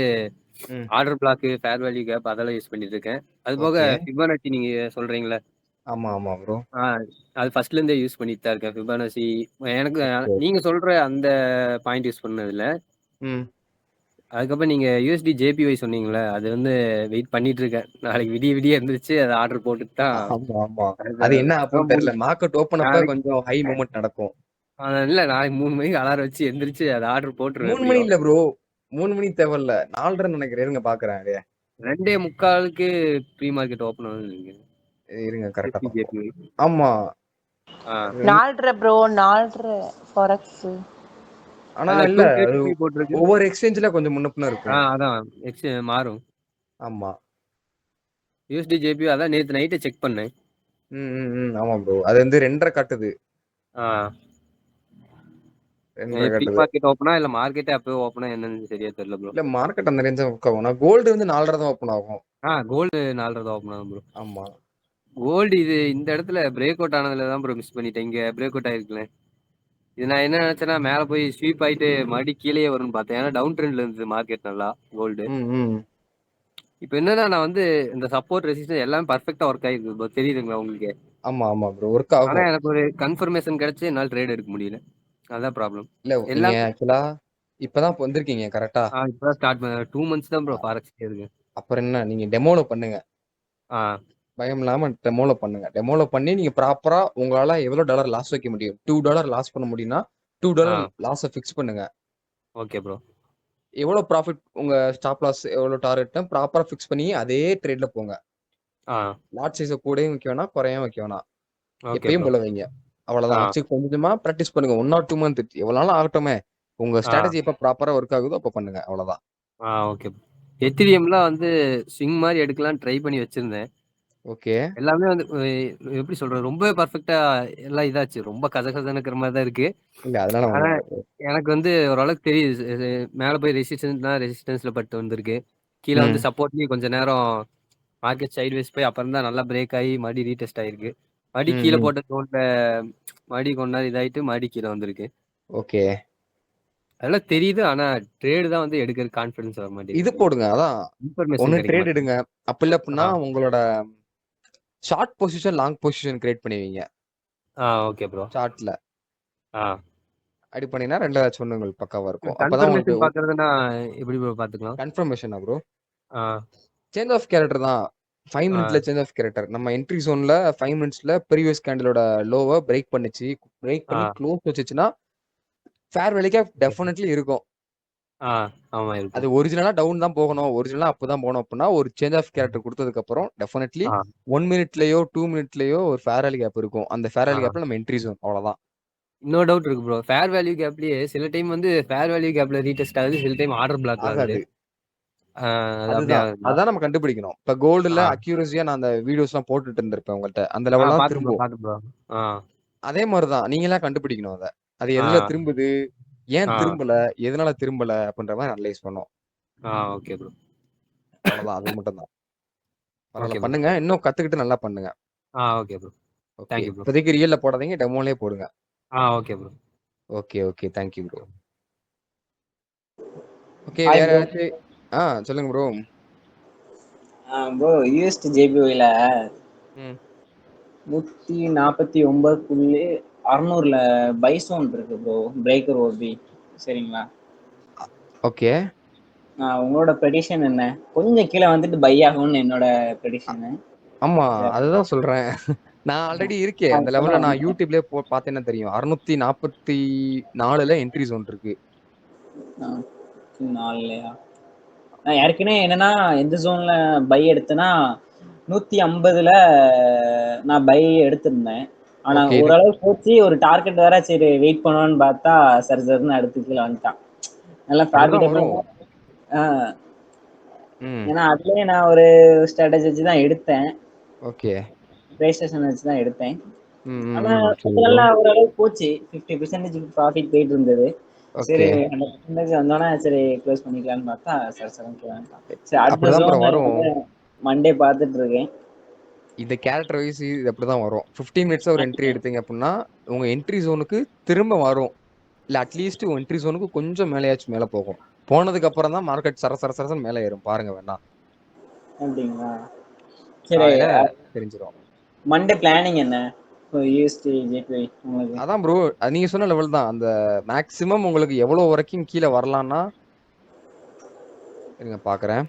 ம். Order block, fair value gap அதெல்லாம் யூஸ் பண்ணிட்டு இருக்கேன். அது போக ஓகே. ஃபிபொனாச்சி நீங்க சொல்றீங்கல்ல. ஆமா, ஆமா ப்ரோ. ஆ அது ஃபர்ஸ்ட்ல இருந்தே யூஸ் பண்ணிட்டு தான் இருக்கேன். ஃபிபொனாச்சி எனக்கு ஓகே. நீங்க சொல்ற அந்த பாயிண்ட் யூஸ் பண்ணதில்ல. ம். அதுக்கப்புறம் நீங்க USD JPY சொன்னீங்கல்ல, அது வந்து வெயிட் பண்ணிட்டு இருக்கேன். நாளைக்கு விடிய விடிய எந்திரிச்சு அத ஆர்டர் போட்டுட்டு தான் ஆமா, ஆமா. அடுத்த அது என்ன ஆகும்னு அதான் தெரியல. மார்க்கெட் ஓப்பன் அப்ப நாளைக்கு கொஞ்சம் ஹை மூவ்மெண்ட் நடக்கும். இல்ல நாளைக்கு 3 மணிக்கு அலாரம் வச்சு எந்திரிச்சு அத ஆர்டர் போட்டுருவேன் 3 மணி எப்படியும். இல்ல ப்ரோ. 3 மணி தேவையில்ல. 4:30ன்னு நெனைக்கிறேன். இருங்க பாக்குறேன். 2:45க்கு ப்ரீ மார்க்கெட் ஓப்பன் ஆகுதுன்னு நினைக்கிறேன். இருங்க கரெக்ட்டா USD பாப்போம். JPY. ஆமா. ஆ. 4:30 ப்ரோ 4:30 ஃபாரெக்ஸ். ஆனா அதுல இல்ல. அது 2:33 போட்டிருக்கு. ஒவ்வொரு எக்ஸ்சேஞ்ச்ல கொஞ்சம் முன்ன பின்ன இருக்கும். அதான் மாறும். ஆமா. USD JPY அதான் நேத்து நைட்டே செக் பண்ணேன். ம், ம், ம். ஆமா ப்ரோ. அது வந்து 2:30 காட்டுது. ஆ 2:30 ப்ரீ காட்டுது. மார்க்கெட் ஓப்பனா இல்ல மார்க்கெட்டே அப்பவே ஓப்பனா என்னன்னு சரியா தெரியல ப்ரோ. இல்ல மார்க்கெட் அந்த ரேஞ்ச் ஒர்க் ஆகும். நான் கோல்டு வந்து 4:30 தான் ஓப்பன் ஆகும். கோல்டு 4:30 தான் ஓப்பன் ஆகும் ப்ரோ. ஆமா. கோல்டு இது இந்த இடத்துல பிரேக் அவுட் ஆனதுல தான் ப்ரோ மிஸ் பண்ணிட்டேன். இங்க பிரேக் அவுட் ஆயிருக்குல்ல. இது நான் என்ன நினைச்சேன்னா மேல போய் ஸ்வீப் ஆயிட்டு மறுபடியும் கீழேயே வரும்னு பார்த்தேன். ஏன்னா டவுன் ட்ரெண்ட்ல இருந்தது மார்க்கெட் நல்லா கோல்டு. ம், ம். இப்போ என்னன்னா நான் வந்து இந்த சப்போர்ட் ரெசிஸ்டன்ஸ் எல்லாம் பர்ஃபெக்ட்டா ஒர்க் ஆயிருக்கு ப்ரோ. தெரியுதுங்களா உங்களுக்கு? ஆமா, ஆமா ப்ரோ. ஒர்க் ஆனா ஆகும். எனக்கு ஒரு கன்ஃபர்மேஷன் கிடைச்சு என்னால ட்ரேட் எடுக்க முடியல. அதான் ப்ராப்ளம். இல்ல நீங்க எல்லாம் ஆக்சுவலா இப்பதான் வந்திருக்கீங்க கரெக்ட்டா? இப்பதான் ஸ்டார்ட் பண்ண 2 மந்த்ஸ் தான் ப்ரோ அ ஃபாரெக்ஸ்ல இருக்கு. அப்புறம் என்ன நீங்க டெமோல பண்ணுங்க. ஆ பயம் இல்லாம டெமோல பண்ணுங்க. டெமோல பண்ணி நீங்க ப்ராப்பரா உங்களால எவ்வளோ டாலர் லாஸ் வைக்க முடியும்? $2 லாஸ் பண்ண முடியும்னா, $2 ஆ லாஸ ஃபிக்ஸ் பண்ணுங்க. Okay bro. எவ்வளோ ப்ராஃபிட் உங்க ஸ்டாப் லாஸ் எவ்வளோ டார்கெட்னு ப்ராப்பரா ஃபிக்ஸ் பண்ணி அதே ட்ரேட்ல போங்க. ஆ லாட் சைஸ கூடயும் வைக்க வேணாம், குறையவும் வைக்க வேணாம். ஓகே எப்பயும் ப்ரோ. போல வைங்க. ஆ அவ்வளோதான். வச்சு கொஞ்சமா பிராக்டிஸ் பண்ணுங்க. 1 ஆர் 2 மந்த் எவ்வளோ நாளும் ஆகட்டுமே. உங்க ஆ ஸ்ட்ராட்டஜி எப்ப ப்ராப்பரா ஒர்க் ஆகுதோ அப்ப பண்ணுங்க. அவ்வளோதான். Okay bro. எத்திரியம்லாம் வந்து ஸ்விங் மாரி எடுக்கலாம்னு ட்ரை பண்ணி வச்சிருந்தேன். ஓகே. எல்லாமே வந்து எப்படி சொல்றது? ரொம்பவே பெர்ஃபெக்ட்டா எல்லாம் இதாச்சு. ரொம்ப கசகசன்னுக்கிற மாரி தான் இருக்கு. இல்ல அதனால ஆனா, ஒண்ணும் இல்ல ப்ரோ. எனக்கு வந்து ஓரளவுக்கு தெரியுது. மேல போய் ரெசிஸ்டன்ஸ்ல பட்டு வந்திருக்கு. கீழ வந்து ம். சப்போர்ட்லயும் கொஞ்ச நேரம் மார்க்கெட் சைட்வேஸ் போய் அப்புறம் தான் நல்லா பிரேக் ஆகி மறுபடியும் ரீடெஸ்ட் ஆயிருக்கு. மறுபடியும் ம், கீழ ம். போட்ட ஜோன்ல மறுபடியும் கொஞ்ச நேரம் இதாயிட்டு மறுபடியும் கீழ வந்திருக்கு. ஓகே. அதெல்லாம் தெரியுது. ஆனா ட்ரேட் தான் வந்து எடுக்கிற கான்ஃபிடன்ஸ் வர இது மாட்டேங்குது. போடுங்க. அதான். இன்ஃபர்மேஷன் ஒண்ணு கிடைக்க ட்ரேட் மாட்டேங்குது. எடுங்க. அப்படி இல்ல ஆ அப்டின்னா உங்களோட short position, long position create பண்ணி வைங்க. Okay bro. சார்ட்ல. ஆ அப்படி பண்ணீங்கன்னா 2ல ஏதாச்சும் ஒண்ணு உங்களுக்கு பக்காவா இருக்கும். அப்பதான் உங்களுக்கு கன்ஃபர்மேஷன் பார்க்கறதுன்னா எப்படி ப்ரோ பார்த்துக்கலாம்? கன்ஃபர்மேஷனா ப்ரோ? ஆ சேஞ்ச் ஆஃப் கேரக்டர் தான். 5 ஆ மினிட்ல சேஞ்ச் ஆஃப் கேரக்டர். நம்ம என்ட்ரி ஜோன்ல 5 மினிட்ஸ்ல ப்ரீவியஸ் கேண்டிலோட லோவ பிரேக் பண்ணுச்சு. பிரேக் ஆ பண்ணி க்ளோஸ் வச்சுச்சுன்னா, ஃபேர் வேல்யூ கேப் டெஃபினெட்லி இருக்கும். ஆ ஆமா அது இருக்கும். ஒரிஜினலா டவுன் தான் போகணும். ஒரிஜினலா அப் தான் போகணும் அப்டின்னா, ஒரு சேஞ்ச் ஆஃப் கேரக்டர் குடுத்ததுக்கு அப்புறம் டெஃபினெட்லி ஆ 1 மினிட்லயோ, 2 மினிட்லயோ ஒரு ஃபேர் வேல்யூ கேப் இருக்கும். அந்த ஃபேர் ஆ வேல்யூ கேப்ல நம்ம என்ட்ரி ஜோன் அவ்வளோதான். இன்னொரு டவுட் இருக்கு ப்ரோ. ஃபேர் வேல்யூ கேப்லயே சில டைம் வந்து ஃபேர் வேல்யூ கேப்ல ரீடெஸ்ட் ஆகுது. சில டைம் ஆர்டர் பிளாக் ஆகுது. ஆகாது. ஆ அது அப்படியே அதுதான். ஆகுதுங்களா? அதான் நம்ம கண்டுபிடிக்கணும். இப்ப கோல்டுல ஆ அக்யூரஸியா நான் அந்த வீடியோஸ்லாம் போட்டுட்டு இருந்திருப்பேன் உங்கள்ட்ட. அந்த லெவல்லாம் பார்த்தேன் ப்ரோ, திரும்பும். பார்த்தேன் ப்ரோ. ஆ அதே மாரி தான். நீங்களா கண்டுபிடிக்கணும் அத. அது ஆ எதுல திரும்புது? ஏன் ஆ திரும்பல? எதனால திரும்பல? அப்படின்ற மாரி அனலைஸ் பண்ணணும். Okay bro. அவ்வளோதான். அது மட்டும் தான். பரவால்ல ஓகே ப்ரோ. பண்ணுங்க. இன்னும் கத்துக்கிட்டு நல்லா பண்ணுங்க. Okay bro. Okay. Thank you bro. இப்போதைக்கு ரியல்ல போடாதீங்க. டெமோலயே போடுங்க. Okay bro. Okay, okay. Thank you bro. Okay. Hi வேற ப்ரோ. ஏதாச்சும் சொல்லுங்க ப்ரோ. ப்ரோ யூஎஸ்டி ஜேபிஒய்ல ம். 149.600ல பைசோன் இருக்கு ப்ரோ. பிரேக்கர் ஓபி சரிங்களா? ஓகே. உங்களோட ப்ரெடிஷன் என்ன? கொஞ்சம் கீழே வந்துட்டு பை ஆகும்னு என்னோட ப்ரெடிஷனு. ஆமா. அதுதான் சொல்றேன். நான் ஆல்ரெடி இருக்கே. அந்த லெவல்ல நான் YouTubeலயே பார்த்தேன்னா தெரியும். 644ல என்ட்ரி ஜோன் இருக்கு. 4லையா? நான் ஏற்கனவே என்னன்னா எந்த ஜோன்ல பை எடுத்தேன்னா 150ல நான் பை எடுத்திருந்தேன். ஆனா ஓகே. ஓரளவு போச்சு. ஒரு டார்கெட் வேற சரி வெயிட் பண்ணுவான்னு பார்த்தா சர்ன்னு அடுத்து கீழே வந்துட்டான். நல்லா அப்படிதான் ப்ராஃபிட்டபிளா. வரும். ம். ஏன்னா அதுலயே நான் ஒரு ஸ்ட்ராட்டஜி வச்சு தான் எடுத்தேன். ஓகே. பிளே ஸ்டேஷன் வச்சு தான் எடுத்தேன். ம், ம், ஆனா ம். சரி ப்ரோ. நல்லா ஓரளவு போச்சு. 50% ப்ராஃபிட் போயிட்டு இருந்தது. சரி ஓகே. 100% வந்தோடனே சரி க்ளோஸ் பண்ணிக்கலாம்னு பார்த்தா சரி சரி அடுத்த அப்படிதான் ப்ரோ ஜோன் வரும். மண்டே பார்த்துட்டு இருக்கேன். இந்த கேரக்டர் வைஸ் இது அப்படிதான் வரும். 15 மினிட்ஸ்ல ஒரு என்ட்ரி எடுத்தீங்க அப்படின்னா, உங்க என்ட்ரி ஜோனுக்கு திரும்ப வரும். இல்ல அட்லீஸ்ட் என்ட்ரி ஜோனுக்கு கொஞ்சம் மேலயாச்சும் மேல போகும். போனதுக்கு அப்புறம் தான் மார்க்கெட் சரசரன்னு மேல ஏறும், பாருங்க வேணா. அப்படிங்களா? சரி, காலையில தெரிஞ்சிடும். மண்டே பிளானிங் என்ன யூஎஸ்டி ஜேபிஐ உங்களுக்கு? அதான் ப்ரோ, நீங்க சொன்ன லெவல் தான். அந்த மேக்ஸிமம் உங்களுக்கு எவ்வளவு வரைக்கும் கீழே வரலாம்னா, இருங்க பாக்குறேன்.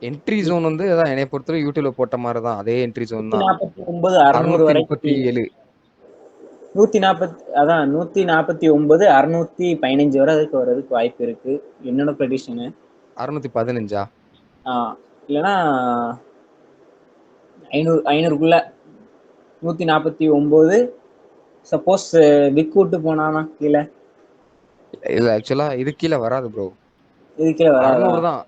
என்ட்ரி ஜோன் வந்து அதான் என்னைய பொறுத்தவரை யூடியூப்ல போட்ட மாதிரி தான், அதே என்ட்ரி ஜோன் தான். 149 600 வரைக்கும் 637. 140, அதான் 149 615 வரைக்கும் வர்றதுக்கு வாய்ப்பு இருக்கு என்னோட ப்ரெடிஷனு. 615. இல்லைன்னா 500க்குள்ள 149. சப்போஸ் விக் விட்டு போனானா கீழே? இல்ல ஆக்சுவலா இது கீழே வராது ப்ரோ, இது கீழே வராதா? 600 தான்.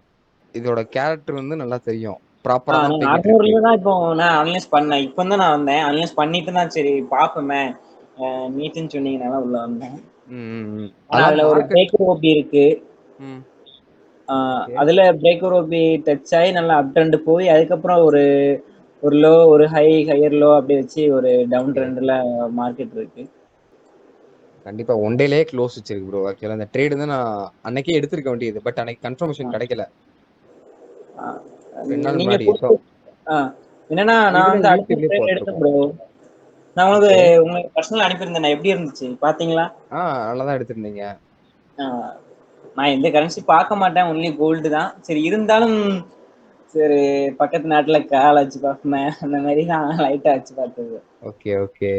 இதோட கேரக்டர் வந்து நல்லா தெரியும், ப்ராப்பரா தான் நான் போய்கிட்டு இருக்கு. 600ல தான் இப்போ நான் அனலைஸ் பண்ணேன். இப்போ தான் நான் வந்தேன், அனலைஸ் பண்ணிட்டு தான் சரி பார்ப்போமே மீட்டுன்னு சொன்னீங்கனால உள்ள வந்தேன். ஆனா அதுல ஒரு பிரேக்கர் ஓபி இருக்கு. அதுல பிரேக்கர் ஓபி டச் ஆகி நல்லா அப் ட்ரெண்ட் போய் அதுக்கப்புறம் ஒரு லோ, ஒரு ஹையர் லோ அப்படி வச்சு ஒரு டவுன் ட்ரெண்ட்ல மார்க்கெட் இருக்கு. கண்டிப்பா ஒன் டேலயே க்ளோஸ் வச்சிருக்கு ப்ரோ. ஆக்சுவலா அந்த ட்ரேட் வந்து நான் அன்னைக்கே எடுத்துருக்க வேண்டியது, பட் அன்னைக்கு கன்ஃபர்மேஷன் கிடைக்கல. நீங்க என்னன்னா நான் வந்து அடுத்த ட்ரேட் எடுத்தேன் ப்ரோ. நான் உங்களுக்கு பர்சனல் அனுப்பியிருந்தேன், எப்படி இருந்துச்சு பாத்தீங்களா? நல்லாதான் எடுத்திருந்தீங்க. நான் எந்த கரன்சி பார்க்க மாட்டேன், ஒன்லி கோல்டு தான். சரி இருந்தாலும் சரி பக்கத்து நாட்டுல கால் வச்சு பார்ப்பேன், அந்த மாதிரி தான் லைட்டா வச்சு பார்த்தது. Okay okay.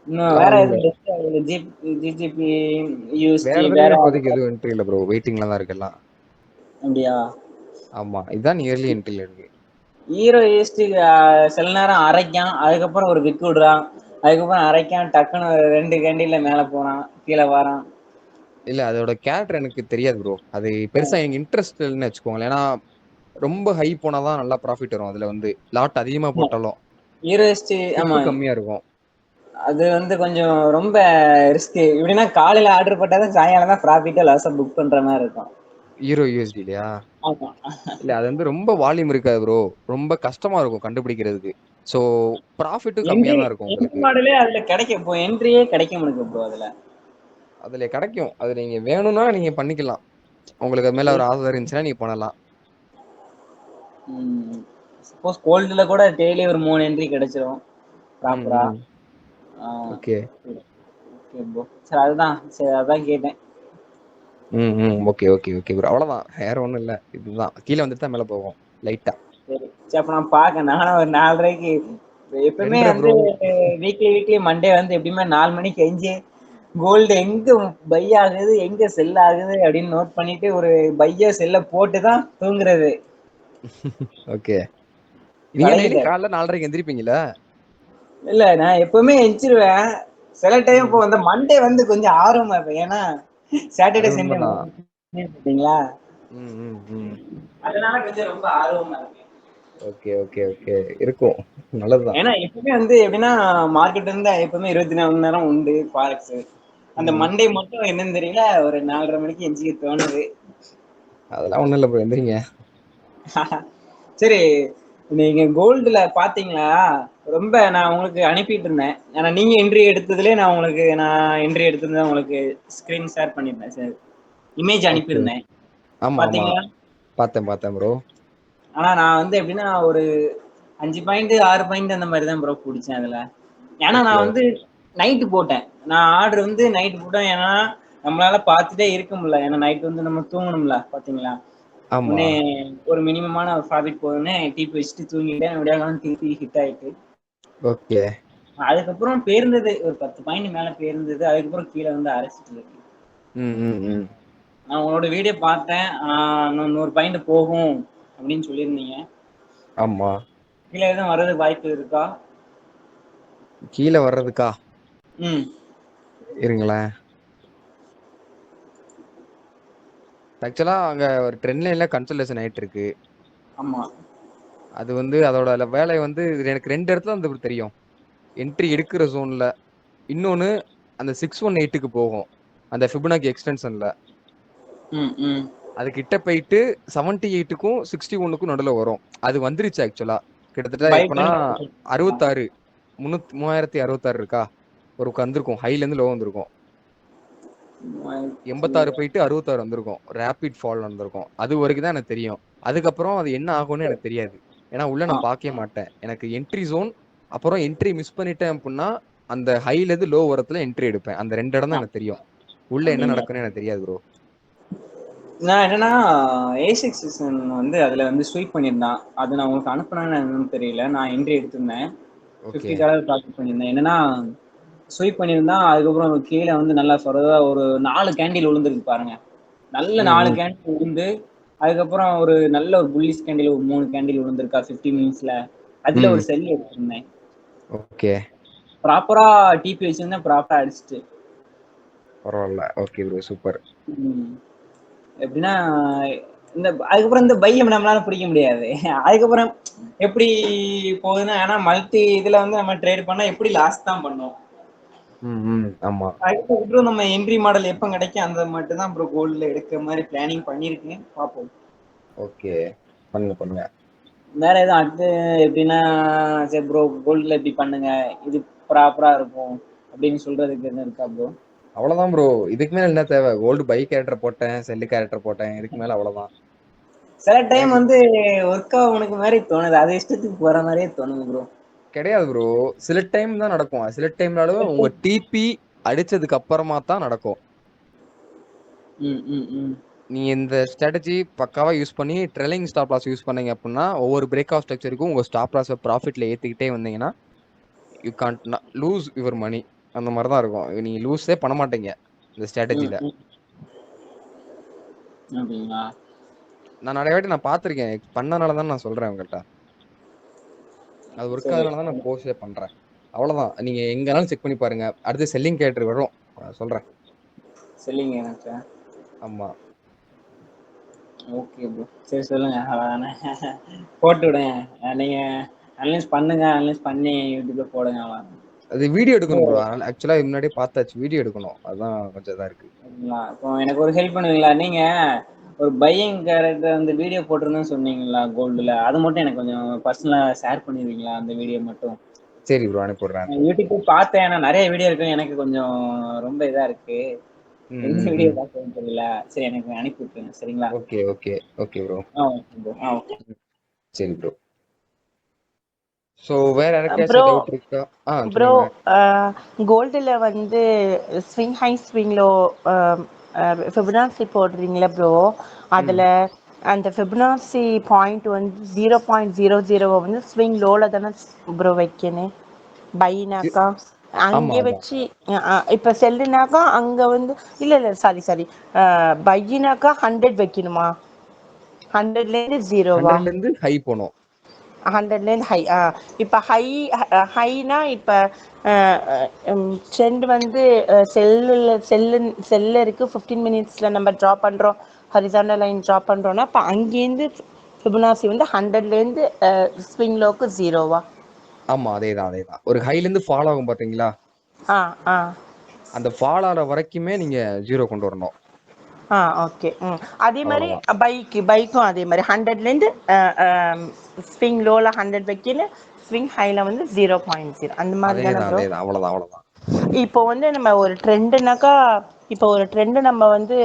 இன்னும் வேற எதுவும் ஜிஜிபி யூஎஸ்டி வேற இப்போதைக்கு எதுவும் என்ட்ரி இல்ல ப்ரோ, வெயிட்டிங்ல தான் இருக்கு எல்லாம். அப்படியா? ஆமா, இதுதான் இயர்லி என்ட்ரில இருக்கு. ஹீரோ யூஎஸ்டி சில நேரம் அரைக்கான், அதுக்கப்புறம் ஒரு விக்கு விடுறான், அதுக்கப்புறம் அரைக்கான், டக்குன்னு 2 கேண்டில்ல மேல போறான், கீழே வரான். இல்ல அதோட கேரக்டர் எனக்கு தெரியாது ப்ரோ, அது பெருசா எனக்கு இன்ட்ரெஸ்ட் இல்லைன்னு வச்சுக்கோங்களேன். ஏன்னா ரொம்ப ஹை போனாதான் நல்லா ப்ராஃபிட் வரும். அதுல வந்து லாட் அதிகமா போட்டாலும் யூஎஸ்டி ஆமா கம்மியா இருக்கும். அது வந்து கொஞ்சம் ரொம்ப ரிஸ்க். எப்படின்னா காலையில ஆர்டர் போட்டாதான் சாயங்காலம் தான் ப்ராஃபிட்டா லாஸா புக் பண்ற மாதிரி இருக்கும். ஹீரோ யூஎஸ்டி இல்லையா? ஆமா. இல்ல அது வந்து ரொம்ப வால்யூம் இருக்காது ப்ரோ, ரொம்ப கஷ்டமா இருக்கும் கண்டுபிடிக்கிறதுக்கு. சோ ப்ராஃபிட்டும் கம்மியா தான் இருக்கும் உங்களுக்கு. மாடலே அதுல கிடைக்கும், இப்போ என்ட்ரியே கிடைக்க முடியும் ப்ரோ. அதுல கிடைக்கும், அது நீங்க வேணும்னா நீங்க பண்ணிக்கலாம். உங்களுக்கு அது மேல ஒரு ஆசை இருந்துச்சுன்னா நீங்க பண்ணலாம். சப்போஸ் கோல்டுல கூட டெய்லி ஒரு 3 என்ட்ரி கிடைச்சிரும் ப்ராப்பரா. Okay okay bro. சரி அதுதான், சரி அதான் கேட்டேன். ஓகே ஓகே ஓகே ப்ரோ, அவ்வளவுதான், வேற ஒண்ணும் இல்ல. இதுதான் கீழே வந்துட்டு தான் மேல போவோம் லைட்டா. சரி சரி, அப்ப நான் பாக்கேன். நானும் ஒரு 4:30க்கு எப்பவுமே வந்து வீக்லி மண்டே வந்து எப்படியுமே 4 மணிக்கு எஞ்சி கோல்டு எங்க பை ஆகுது எங்க செல் ஆகுது அப்படின்னு நோட் பண்ணிட்டு ஒரு பைய செல்ல போட்டுதான் தூங்குறது. ஓகே, நீங்க டெய்லி காலைல 4:30க்கு எந்திரிப்பீங்களா? இல்ல நான் எப்பவுமே எந்திரிச்சிருவேன். சில டைம் இப்போ வந்து மண்டே வந்து கொஞ்சம் ஆர்வமா இருப்பேன், ஏன்னா சாட்டர்டே சண்டே பாத்தீங்களா, அதனால கொஞ்சம் ரொம்ப ஆர்வமா இருக்கு. ஓகே ஓகே ஓகே, இருக்கும், நல்லதுதான். ஏன்னா எப்பவுமே வந்து எப்படின்னா மார்க்கெட் இருந்தா எப்பவுமே 24 மணி நேரம் உண்டு ஃபாரெக்ஸ். அந்த மண்டே மட்டும் என்னன்னு தெரியல, ஒரு 4:30 மணிக்கு எஞ்சிக்க தோணுது. அதெல்லாம் ஒண்ணும் இல்ல ப்ரோ, எந்திரிங்க. சரி, நீங்க கோல்டுல பாத்தீங்களா? ரொம்ப நான் உங்களுக்கு அனுப்பிட்டு இருந்தேன், ஆனா நீங்க என்ட்ரி எடுத்ததுலயே நான் என்ட்ரி எடுத்திருந்தேன், உங்களுக்கு ஸ்கிரீன் ஷேர் பண்ணிருந்தேன் சார், இமேஜ் அனுப்பியிருந்தேன். பாத்தீங்களா? பார்த்தேன் ப்ரோ. ஆனா நான் வந்து எப்படின்னா ஒரு 5 பாயிண்ட் 6 பாயிண்ட் அந்த மாதிரி தான் ப்ரோ பிடிச்சேன் அதுல. ஏன்னா நான் வந்து நைட்டு போட்டேன், நான் ஆர்டர் வந்து நைட்டு போட்டேன். ஏன்னா நம்மளால பார்த்துட்டே இருக்க முடியல, ஏன்னா நைட் வந்து நம்ம தூங்கணும்ல. பாத்தீங்களா, உடனே ஒரு மினிமமான ப்ராஃபிட் போதுன்னு டிபி வச்சுட்டு தூங்கிட்டேன். விடியாகாலம் டிபி ஹிட் ஆயிட்டு. ஓகே, அதுக்கப்புறம் பேர்ந்தது ஒரு 10 பாயிண்ட் மேல பேர்ந்தது, அதுக்கப்புறம் கீழே வந்து அரைச்சிட்டு இருக்கு. நான் உங்களோட வீடியோ பார்த்தேன், 100 பாயிண்ட் போகும் அப்படின்னு சொல்லியிருந்தீங்க. ஆமா, கீழே எதுவும் வர்றதுக்கு வாய்ப்பு இருக்கா? கீழே வர்றதுக்கா? இருங்களேன். ஆக்சுவலா அங்க ஒரு ட்ரெண்ட் லைன்ல கன்சல்டேஷன் ஆயிட்டு இருக்கு. ஆமா, அது வந்து அதோட வேலை வந்து எனக்கு 2 இடத்துல வந்து தெரியும். என்ட்ரி எடுக்கிற ஜோன்ல, இன்னொன்னு அந்த 618க்கு போகும், அந்த ஃபிபனாக்கி எக்ஸ்டென்ஷன்ல. அது கிட்ட போயிட்டு 78க்கும் 61க்கும் நடுவுல வரும். அது வந்துருச்சு ஆக்சுவலா. கிட்டத்தட்ட எப்பனா 36 3066 இருக்கா, ஒரு வந்திருக்கும், ஹைல இருந்து லோ வந்திருக்கும். 86 போயிட்டு 66 வந்திருக்கும். ரேபிட் ஃபால் நடந்திருக்கும். அது வரைக்கும் தான் எனக்கு தெரியும். அதுக்கப்புறம் அது என்ன ஆகும்னு எனக்கு தெரியாது. ஏன்னா உள்ள நான் பார்க்கவே மாட்டேன். எனக்கு என்ட்ரி ஜோன், அப்புறம் என்ட்ரி மிஸ் பண்ணிட்டேன் அப்படின்னா அந்த ஹைல இருந்து லோ வரத்துல என்ட்ரி எடுப்பேன். அந்த 2 இடம் தான் எனக்கு தெரியும். உள்ள என்ன நடக்குன்னு எனக்கு தெரியாது ப்ரோ. நான் என்னன்னா A6 சீசன் வந்து அதுல வந்து ஸ்வீப் பண்ணியிருந்தான். அது நான் உங்களுக்கு அனுப்புனேன்னு என்னன்னு தெரியல. நான் என்ட்ரி எடுத்திருந்தேன். ஓகே. $50 ப்ராஃபிட் பண்ணியிருந்தேன். என்னன்னா ஸ்வீப் பண்ணியிருந்தான். அதுக்கப்புறம் கீழே வந்து நல்லா சொல்றதா ஒரு 4 கேண்டில் விழுந்துருக்கு பாருங்க. நல்ல 4 கேண்டில் விழுந்து அதுக்கப்புறம் ஒரு நல்ல ஒரு புல்லிஷ் கேண்டில் ஒரு 3 கேண்டில் விழுந்திருக்கா 50 மினிட்ஸ்ல. அதுல ஒரு செல் எடுத்திருந்தேன். ஓகே. ப்ராப்பரா டிபி வச்சிருந்தேன். ப்ராப்பரா அடிச்சுட்டு. பரவாயில்ல. Okay bro, super. எப்படின்னா அதுக்கப்புறம் இந்த பையை நம்மளால பிடிக்க முடியாது. அதுக்கப்புறம் எப்படி போகுதுன்னா ஏன்னா மல்டி இதுல வந்து நம்ம ட்ரேட் பண்ணா எப்படி லாஸ் தான் பண்ணோம். ஆமா. அதுக்கப்புறம் நம்ம என்ட்ரி மாடல் எப்ப கிடைக்கும் அந்த மட்டும் தான் ப்ரோ கோல்ட்ல எடுக்கிற மாதிரி பிளானிங் பண்ணிருக்கேன். பார்ப்போம். ஓகே, பண்ணுங்க. வேற எதுவும் அடுத்து எப்படின்னா சரி ப்ரோ கோல்ட்ல இப்படி பண்ணுங்க இது ப்ராப்பரா இருக்கும் அப்படின்னு சொல்றதுக்கு என்ன இருக்கா ப்ரோ? அவ்வளவுதான் ப்ரோ. இதுக்கு மேல என்ன தேவை? கோல்டு பை கேரக்டர் போட்டேன், செல்லு கேரக்டர் போட்டேன். இதுக்கு மேல அவ்வளவுதான். சில டைம் வந்து ஒர்க் உனக்கு மாதிரி தோணுது. அது இஷ்டத்துக்கு போற மாதிரியே தோணுது ப்ரோ. கிடையாது ப்ரோ. சில டைம் தான் நடக்கும். சில டைம்னாலும் உங்க டிபி அடிச்சதுக்கு அப்புறமா தான் நடக்கும். நீங்க இந்த ஸ்ட்ராட்டஜி பக்காவா யூஸ் பண்ணி ட்ரெயிலிங் ஸ்டாப் லாஸ் யூஸ் பண்ணீங்க அப்படின்னா ஒவ்வொரு பிரேக் ஆஃப் ஸ்ட்ரக்சருக்கும் உங்க ஸ்டாப் லாஸ் ப்ராஃபிட்ல ஏத்திக்கிட்டே வந்தீங்கன்னா you can't lose your money. அந்த மாதிரி தான் இருக்கும். நீங்க லூஸே பண்ண மாட்டீங்க இந்த ஸ்ட்ராட்டஜில. நான் நிறைய வாட்டி நான் பார்த்துருக்கேன். பண்ணனால தான் நான் சொல்றேன் உங்கள்கிட்ட. அது ஒர்க் ஆகுறதுனால தான் நான் போஸ்டே பண்றேன். அவ்வளவுதான். நீங்க எங்கனாலும் செக் பண்ணி பாருங்க. அடுத்து செல்லிங் கேரக்டர் வரும், சொல்றேன். செல்லிங் எனக்கு ஆமா. ஓகே ப்ரோ, சரி சொல்லுங்க. அவ்வளோதானே, போட்டு விடுங்க. நீங்க அனலைஸ் பண்ணுங்க. அனலைஸ் பண்ணி யூடியூப்ல போடுங்க. அவ்வளோ அது வீடியோ எடுக்கணும் ப்ரோ. ஆக்சுவலா முன்னாடியே பார்த்தாச்சு. வீடியோ எடுக்கணும். அதுதான் கொஞ்சம் இதா இருக்கு. இப்போ எனக்கு ஒரு ஹெல்ப் பண்ணுவீங்களா? நீங்க ஒரு பையிங் கேரக்டர் அந்த வீடியோ போட்டிருந்தேன்னு சொன்னீங்களா கோல்டுல, அது மட்டும் எனக்கு கொஞ்சம் பர்சனலா ஷேர் பண்ணிடுவீங்களா? அந்த வீடியோ மட்டும். சரி ப்ரோ, அனுப்பிடுறேன். யூடியூப் பார்த்தேன். ஏன்னா நிறைய வீடியோ இருக்கு. எனக்கு கொஞ்சம் ரொம்ப இதா இருக்கு. எந்த வீடியோ பார்க்கணும்னு தெரியல. சரி எனக்கு அனுப்பி விட்டுருங்க. சரிங்களா? Okay okay okay bro. Okay. சரி ப்ரோ. சோ வேற ப்ரோ யாருக்காச்சும் டவுட் இருக்கா? ப்ரோ சொல்லுங்க. கோல்டில் வந்து swing high swing low Fibonacci போடுறீங்களா ப்ரோ? அதில் அந்த ஃபிபனாசி பாயிண்ட் வந்து 0.00 வந்து ஸ்விங் லோவில் தானே ப்ரோ வைக்கணும் பைனாக்கா? அங்கே வச்சு இப்போ செல்லுனாக்கா அங்கே வந்து இல்லை சாரி பையினாக்கா 100 வைக்கணுமா? 100லேருந்து 0வா? 100லேருந்து ஹை போனோம். 100லேருந்து ஹை. இப்போ ஹைனா இப்போ ட்ரெண்ட் வந்து செல்லில் இருக்குது. 15 மினிட்ஸில் நம்ம ட்ரா பண்ணுறோம், ஹரிசாண்டல் லைன் ட்ரா பண்ணுறோன்னா இப்போ அங்கேருந்து ஃபிபனாசி வந்து 100லேருந்து ஸ்விங் லோக்கு 0வா? ஆமா, அதேதான். ஒரு ஹைலேருந்து ஃபால் ஆகும் பாத்தீங்களா? அந்த ஃபால் ஆகிற வரைக்குமே நீங்க 0 கொண்டு வரணும். ஓகே. அதே மாதிரி பைக்கும் அதே மாதிரி 100லேருந்து ஸ்விங் லோவில் 100 வைக்கல, ஸ்விங் ஹையில் வந்து 0.0 அந்த மாதிரி தானே ப்ரோ? அவ்வளோதான். இப்போ வந்து நம்ம ஒரு ட்ரெண்டுனாக்கா, இப்போ ஒரு ட்ரெண்டு நம்ம வந்து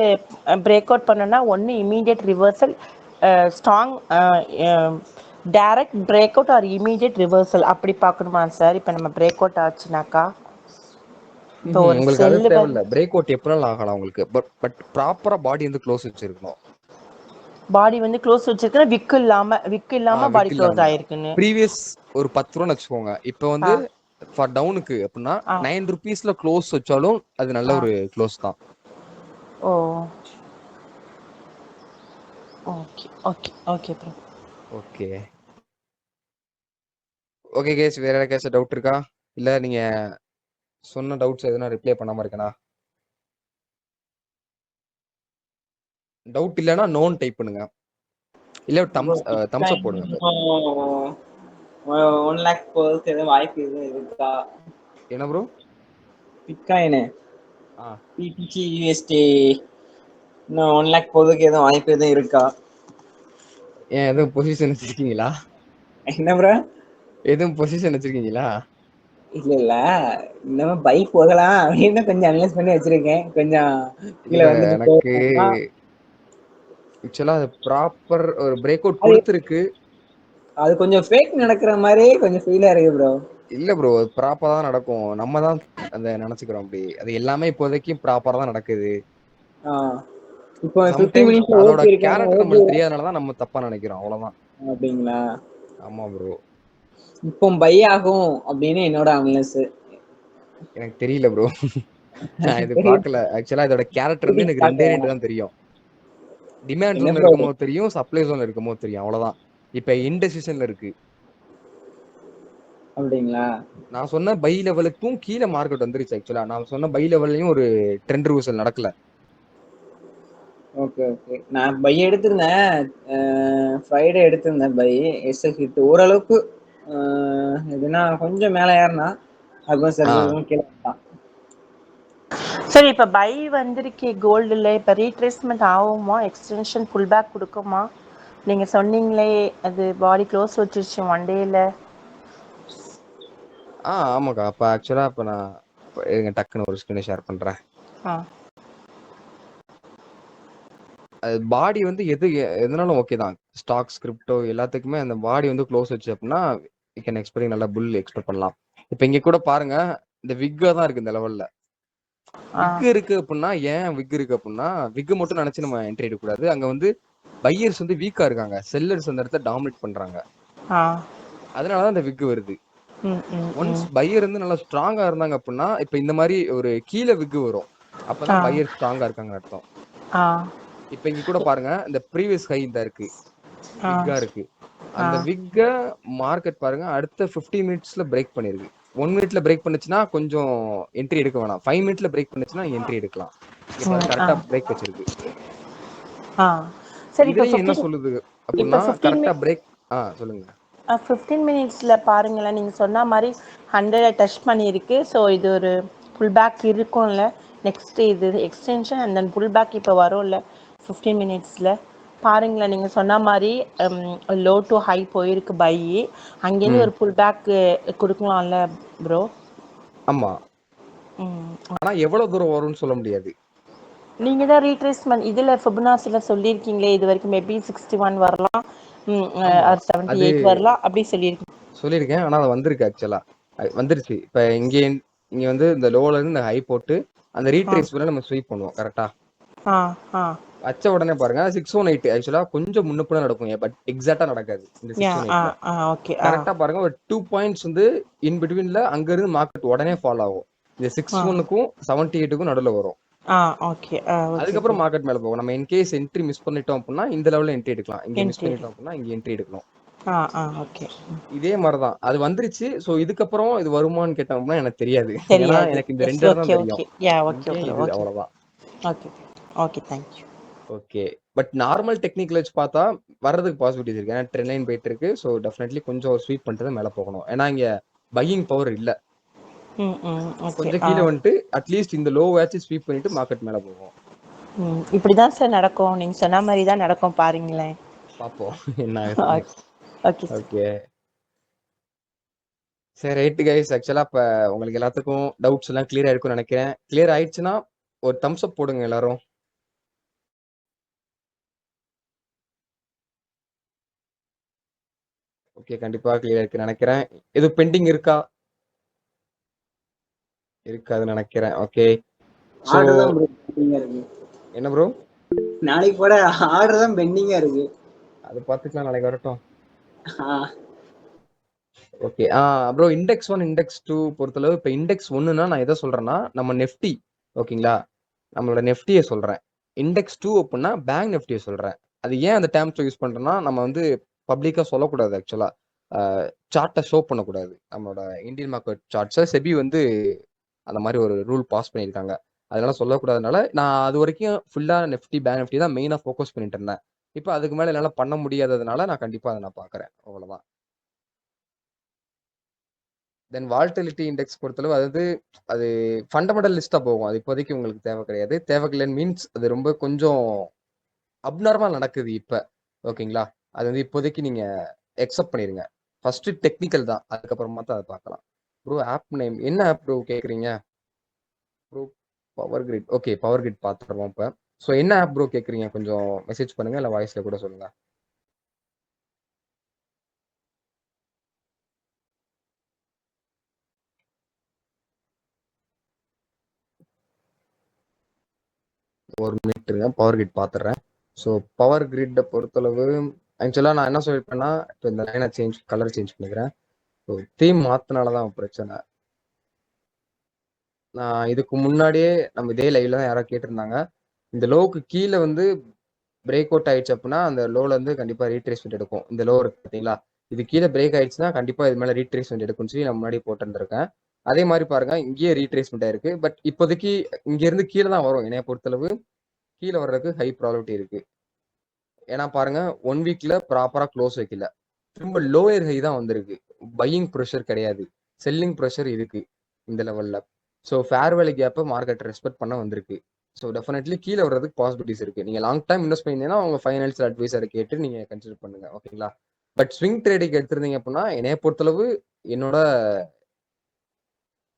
பிரேக் அவுட் பண்ணோம்னா ஒன்று immediate reversal, strong direct break out or immediate reversal அப்படி பார்க்கணுமா சார்? இப்போ நம்ம பிரேக் அவுட் ஆச்சுனாக்கா இப்போ ஒரு உங்களுக்கு அது செல்லு தேவையில்ல. பிரேக் அவுட் எப்பனாலும் ஆகலாம் உங்களுக்கு. பட் ப்ராப்பரா பாடி வந்து க்ளோஸ் வச்சிருக்கணும். பாடி வந்து க்ளோஸ் வச்சிருக்கா, விக்கு இல்லாம பாடி க்ளோஸ் ஆயிருக்குன்னு ப்ரீவியஸ் ஒரு 10 ரூபான்னு வச்சுக்கோங்க. இப்போ வந்து ஃபார் டவுனுக்கு அப்படின்னா 9 rupeesல க்ளோஸ் வச்சாலும் அது நல்ல ஒரு க்ளோஸ் தான். Okay bro. ஓகே கேஸ், வேற யாருக்காச்சும் டவுட் இருக்கா? இல்ல நீங்க சொன்ன டவுட்ஸ் எதுனா ரிப்ளை பண்ணாம இருக்கனா? டவுட் இல்லனா நோன் டைப் பண்ணுங்க. இல்ல தம்ஸ் அப் போடுங்க. 1 lakh போறதுக்கு ஏதாவது வாய்ப்பு எதுவும் இருக்கா? என்ன ப்ரோ? பிட்காயின் PTC USD இன்னும் 1 lakh போறதுக்கு எதுவும் வாய்ப்பு எதுவும் இருக்கா? எதுவும் பொசிஷன் வச்சிருக்கீங்களா? என்ன ப்ரோ? எதுவும் பொசிஷன் வச்சிருக்கீங்களா? இல்ல இன்னும் பை போகலாம் அப்படின்னு கொஞ்சம் அனலைஸ் பண்ணி வச்சிருக்கேன். கொஞ்சம் இல்ல கீழே வந்துட்டு எனக்கு போகலாம். ஆக்சுவலா அது ப்ராப்பர் ஒரு பிரேக் அவுட் அது கொடுத்துருக்கு. அது கொஞ்சம் ஃபேக் நடக்கிற மாதிரியே கொஞ்சம் ஃபீலா இருக்கு ப்ரோ. இல்ல ப்ரோ, அது ப்ராப்பரா தான் நடக்கும். நம்ம தான் அந்த நினைச்சுக்கிறோம் அப்படி. அது எல்லாமே இப்போதைக்கு ப்ராப்பரா தான் நடக்குது. இப்போ 50 சம்டைம்ஸ் மினிட்ஸ்ல அதோட ஓபி இருக்காங்க. கேரக்டர் ஓபி நம்மளுக்கு தெரியாதனால தான் நம்ம தப்பா நினைக்கிறோம். அவ்வளவுதான். அப்படிங்களா? ஆமா ப்ரோ. இப்போ பை ஆகும் அப்படின்னு என்னோட அனலைஸ். எனக்கு தெரியல ப்ரோ. நான் இது பார்க்கல. ஆக்சுவலா இதோட கேரக்டர் வந்து எனக்கு ரெண்டே ரெண்டு தான் தெரியும். டிமாண்ட் என்ன ஜோன்ல ப்ரோ? இருக்கும்போது தெரியும், சப்ளை ஜோன்ல இருக்கும்போது தெரியும். அவ்வளவுதான். இப்ப இன்டெசிஷன்ல இருக்கு. அப்படிங்களா? நான் சொன்ன பை லெவலுக்கும் கீழே மார்க்கெட் வந்துருச்சு. ஆக்சுவலா நான் சொன்ன பை லெவல்லையும் ஒரு ட்ரெண்ட் ரிவர்சல் நடக்கல. Okay okay. நான் பை எடுத்திருந்தேன். ஃப்ரைடே எடுத்திருந்தேன் பை. எஸ்எல் ஹிட் ஓரளவுக்கு எதுனா கொஞ்சம் மேலே ஏறினா அதுவும் ஆ சரி கீழே தான். சரி, இப்போ பை வந்திருக்கே கோல்டில், இப்போ ரீட்ரேஸ்மெண்ட் ஆகுமா? எக்ஸ்டென்ஷன் புல் பேக் கொடுக்குமா? நீங்கள் சொன்னீங்களே அது பாடி க்ளோஸ் வச்சிருச்சு ஒன் டேல. ஆமாக்கா. அப்ப ஆக்சுவலா இப்ப நான் இருங்க டக்குன்னு ஒரு ஸ்கிரீன் ஷேர் பண்றேன். ஆ அது பாடி வந்து எதுனாலும் ஓகே தான். ஸ்டாக்ஸ், கிரிப்டோ எல்லாத்துக்குமே அந்த பாடி வந்து க்ளோஸ் வச்சு அப்படின்னா யூ கேன் எக்ஸ்பெக்ட் நல்ல புல் எக்ஸ்பெக்ட் பண்ணலாம். இப்போ இங்க கூட பாருங்க, இந்த விக்கா தான் இருக்கு இந்த லெவல்ல. ஆ விக் இருக்கு அப்படின்னா ஏன் விக் இருக்கு அப்படின்னா விக் மட்டும் நினைச்சு நம்ம என்ட்ரி எடுக்கக்கூடாது. அங்க வந்து பையர்ஸ் வந்து வீக்கா இருக்காங்க, செல்லர்ஸ் அந்த இடத்த டாமினேட் பண்றாங்க. ஆ அதனாலதான் இந்த விக் வருது. ம் ம் ஒன்ஸ் ம் பையர் வந்து நல்லா ஸ்ட்ராங்கா இருந்தாங்க அப்படின்னா இப்ப இந்த மாதிரி ஒரு கீழே விக் வரும். ஆ அப்பதான் பையர் ஸ்ட்ராங்கா இருக்காங்கன்னு அர்த்தம். ஆ இப்ப இங்க கூட பாருங்க, இந்த ப்ரீவியஸ் ஹை இந்த இருக்கு, ஆ விக்கா இருக்கு. ஆ அந்த விக்க மார்க்கெட் பாருங்க அடுத்த 15 மினிட்ஸ்ல பிரேக் பண்ணிருக்கு. 1 மினிட்ல பிரேக் பண்ணுச்சுன்னா கொஞ்சம் என்ட்ரி எடுக்க வேணாம். 5 மினிட்ல பிரேக் பண்ணுச்சுன்னா என்ட்ரி எடுக்கலாம். இங்க பாருங்க ஆ கரெக்டா பிரேக் வச்சிருக்கு. ஆ சரி, இப்போ இதுலயும் என்ன சொல்லுது இப்போ அப்படின்னா 15 கரெக்டா பிரேக். சொல்லுங்க. 15 மினிட்ஸில் பாருங்களேன், நீங்கள் சொன்ன மாதிரி 100 டச் பண்ணியிருக்கு. ஸோ இது ஒரு புல் பேக் இருக்கும்ல. நெக்ஸ்ட் இது extension and then pull back இப்போ வரும்ல 15 மினிட்ஸில். பாருங்களேன், நீங்கள் சொன்ன மாதிரி லோ டு ஹை போயிருக்கு பை. அங்கேருந்து ம் ஒரு புல் பேக் கொடுக்கலாம்ல ப்ரோ? ஆமா. ஆனா எவ்வளவு தூரம் வரும்னு சொல்ல முடியாது. நீங்கள் தான் ரீட்ரேஸ்மெண்ட் இதில் ஃபிபனாசியில் சொல்லியிருக்கீங்களே, இது வரைக்கும் மேபி 61 வரலாம், ஆமா, ஒரு அது 78 வரலாம் அப்படி சொல்லியிருக்கீங்க. சொல்லியிருக்கேன். ஆனா அது வந்திருக்கு ஆக்சுவலா. வந்துருச்சு. இப்ப இங்க வந்து இந்த லோல இருந்து இந்த ஹை போட்டு அந்த ஆ ரீட்ரேஸ் பண்ண நம்ம ஸ்வீப் பண்ணுவோம் கரெக்டா. ஆ ஆ வச்ச உடனே பாருங்க 618 ஆக்சுவலா கொஞ்சம் முன்ன நடக்கும். பட் எக்ஸாக்டா நடக்காது இந்த யா ஆ 618ல. ஆ ஓகே. ஆ கரெக்டா பாருங்க ஒரு 2 பாயிண்ட்ஸ் வந்து இன் பிட்வீன்ல அங்க இருந்து மார்க்கெட் உடனே ஃபாலோ ஆகும். இந்த ஆ 61க்கும் 78க்கும் நடுவில் வரும். ஆ ஓகே. Okay bro. அதுக்கப்புறம் மார்க்கெட் மேல போகும். நம்ம இன்கேஸ் என்ட்ரி மிஸ் பண்ணிட்டோம் அப்படின்னா இந்த லெவல்ல என்ட்ரி எடுக்கலாம். இங்க மிஸ் என்ட்ரி பண்ணிட்டோம் அப்படின்னா இங்க என்ட்ரி எடுக்கணும். ஓகே. இதே மாதிரிதான் அது வந்துருச்சு. சோ இதுக்கப்புறம் இது வருமான்னு கேட்டோம்னா எனக்கு தெரியாது. ஏன்னா தெரியாது. எனக்கு இந்த எஸ், ரெண்டு இடம் ஓகே தான் ஓகே. தெரியும். யா ஓகே இங்கே ப்ரோ. இது ஓகே அவ்வளவுதான். Okay okay. Thank you. Okay. But normal technical வச்சு பார்த்தா வர்றதுக்கு பாசிபிலிட்டிஸ் இருக்கு. ஏன்னா ட்ரெண்ட் லைன் போயிட்டு இருக்கு. ஸோ டெஃபினெட்லி கொஞ்சம் ஸ்வீப் பண்ணிட்டு தான் மேலே போகணும். ஏன்னா இங்க பையிங் பவர் இல்ல. ம் ம் ஓகே. கொஞ்சம் கீழே வந்துட்டு அட்லீஸ்ட் இந்த லோ ஆச்சு ஸ்வீப் பண்ணிட்டு மார்க்கெட் மேலே போகும். இப்படி தான் சார் நடக்கும். நீங்கள் சொன்ன மாதிரி தான் நடக்கும், பாருங்களேன். பார்ப்போம் என்ன ஆகுதுன்னு. Okay sir. ஓகே. சரி ரைட்டு கைஸ். ஆக்சுவலா இப்ப உங்களுக்கு எல்லாத்துக்கும் டவுட்ஸ் எல்லாம் கிளியர் ஆயிருக்கும்னு நினைக்கிறேன். கிளியர் ஆயிடுச்சுன்னா ஒரு தம்ஸ் அப் போடுங்க எல்லாரும். ஓகே, கண்டிப்பா கிளியர் இருக்குன்னு நினைக்கிறேன். இது பெண்டிங் இருக்கா? இருக்காதுன்னு நினைக்கிறேன். ஓகே. சோ ஆர்டர் தான் ப்ரோ பெண்டிங்கா இருக்கு. என்ன ப்ரோ? நாளைக்கு போட ஆர்டர் தான் பெண்டிங்கா இருக்கு. அது பார்த்துக்கலாம், நாளைக்கு வரட்டும். ஆ, ஓகே. ப்ரோ இண்டெக்ஸ் 1 இண்டெக்ஸ் 2 பொறுத்தளவு இப்போ இண்டெக்ஸ் 1னா நான் எதை சொல்றேன்னா நம்ம நெஃப்டி. ஓகேங்களா, நம்மளோட நெஃப்டியை சொல்றேன். இண்டெக்ஸ் 2 அப்படின்னா பேங்க் நெஃப்டியை சொல்றேன். அது ஏன் அந்த டேர்ம்ஸ் யூஸ் பண்றேன்னா நம்ம வந்து பப்ளிக்கா சொல்லக்கூடாது. ஆக்சுவலா சார்ட்டை ஷோ பண்ணக்கூடாது. நம்மளோட இந்தியன் மார்க்கெட் சார்ட்ஸை செபி வந்து அந்த மாதிரி ஒரு ரூல் பாஸ் பண்ணியிருக்காங்க. அதனால சொல்லக்கூடாதுனால நான் அது வரைக்கும் ஃபுல்லா நெஃப்டி பேங்க் நெஃப்டி தான் மெயினா ஃபோக்கஸ் பண்ணிட்டு இருந்தேன். இப்போ அதுக்கு மேல என்னால பண்ண முடியாததுனால நான் கண்டிப்பா அதை நான் பாக்குறேன். அவ்வளவுதான். தென் வால்டிலிட்டி இண்டெக்ஸ் பொறுத்தளவு அது ஃபண்டமெண்டல் லிஸ்டா போகும். அது இப்போதைக்கு உங்களுக்கு தேவை கிடையாது. தேவையில்லைன்னு மீன்ஸ் அது ரொம்ப கொஞ்சம் அப்நார்மல் நடக்குது இப்ப. ஓகேங்களா, அது வந்து இப்போதைக்கு நீங்க எக்ஸப்ட் பண்ணிருங்க. ஃபர்ஸ்ட் டெக்னிக்கல் தான், அதுக்கப்புறமா தான் அதை பார்க்கலாம். ப்ரோ ஆப் நேம் என்ன ஆப் ப்ரோ கேட்குறீங்க? Bro power grid. Okay power grid பார்த்துருவோம் இப்போ. ஸோ என்ன ஆப் ப்ரோ கேட்குறீங்க? கொஞ்சம் மெசேஜ் பண்ணுங்க, இல்லை வாய்ஸில் கூட சொல்லுங்க. ஒரு மினிட் இருங்க, பவர் கிரிட் பார்த்துடுறேன். ஸோ பவர் கிரிட்டை பொறுத்தளவு ஆக்சுவலாக நான் என்ன சொல்லியிருப்பேன்னா, இப்போ இந்த லைனை கலர் சேஞ்ச் பண்ணிக்கிறேன். ஸோ தீம் மாற்றினால தான் பிரச்சனை. நான் இதுக்கு முன்னாடியே நம்ம இதே லைவ்ல தான் யாரோ கேட்டிருந்தாங்க, இந்த லோவுக்கு கீழே வந்து பிரேக் அவுட் ஆயிடுச்சு அப்படின்னா அந்த லோல இருந்து கண்டிப்பா ரீட்ரேஸ்மெண்ட் எடுக்கும். இந்த லோ இருக்கு பார்த்தீங்களா, இது கீழே பிரேக் ஆயிடுச்சுன்னா கண்டிப்பா இது மேல ரீட்ரேஸ்மெண்ட் எடுக்கும்னு சொல்லி நான் முன்னாடி போட்டுருக்கேன். அதே மாதிரி பாருங்க, இங்கேயே ரீட்ரேஸ்மெண்ட் ஆயிருக்கு. பட் இப்போதைக்கு இங்க இருந்து கீழே தான் வரும். என்னைய பொறுத்தளவு கீழே வர்றதுக்கு ஹை ப்ராபபிலிட்டி இருக்கு. ஏன்னா பாருங்க, 1 வீக்ல ப்ராப்பரா க்ளோஸ் வைக்கல, திரும்ப லோயர் ஹை தான் வந்திருக்கு. பையிங் ப்ரெஷர் கிடையாது, செல்லிங் ப்ரெஷர் இருக்கு இந்த லெவல்ல. ஸோ ஃபேர் வேல்யூ கேப்பை மார்க்கெட் ரெஸ்பெக்ட் பண்ண வந்திருக்கு. ஸோ டெஃபினெட்லி கீழே வர்றதுக்கு பாசிபிலிட்டிஸ் இருக்கு. நீங்க லாங் டைம் இன்வெஸ்ட் பண்ணிங்கன்னா உங்க ஃபைனான்சியல் அட்வைசரை கேட்டு நீங்க கன்சிடர் பண்ணுங்க, ஓகேங்களா? பட் ஸ்விங் ட்ரேடிங் எடுத்திருந்தீங்க அப்படின்னா என்னைய பொறுத்தளவு என்னோட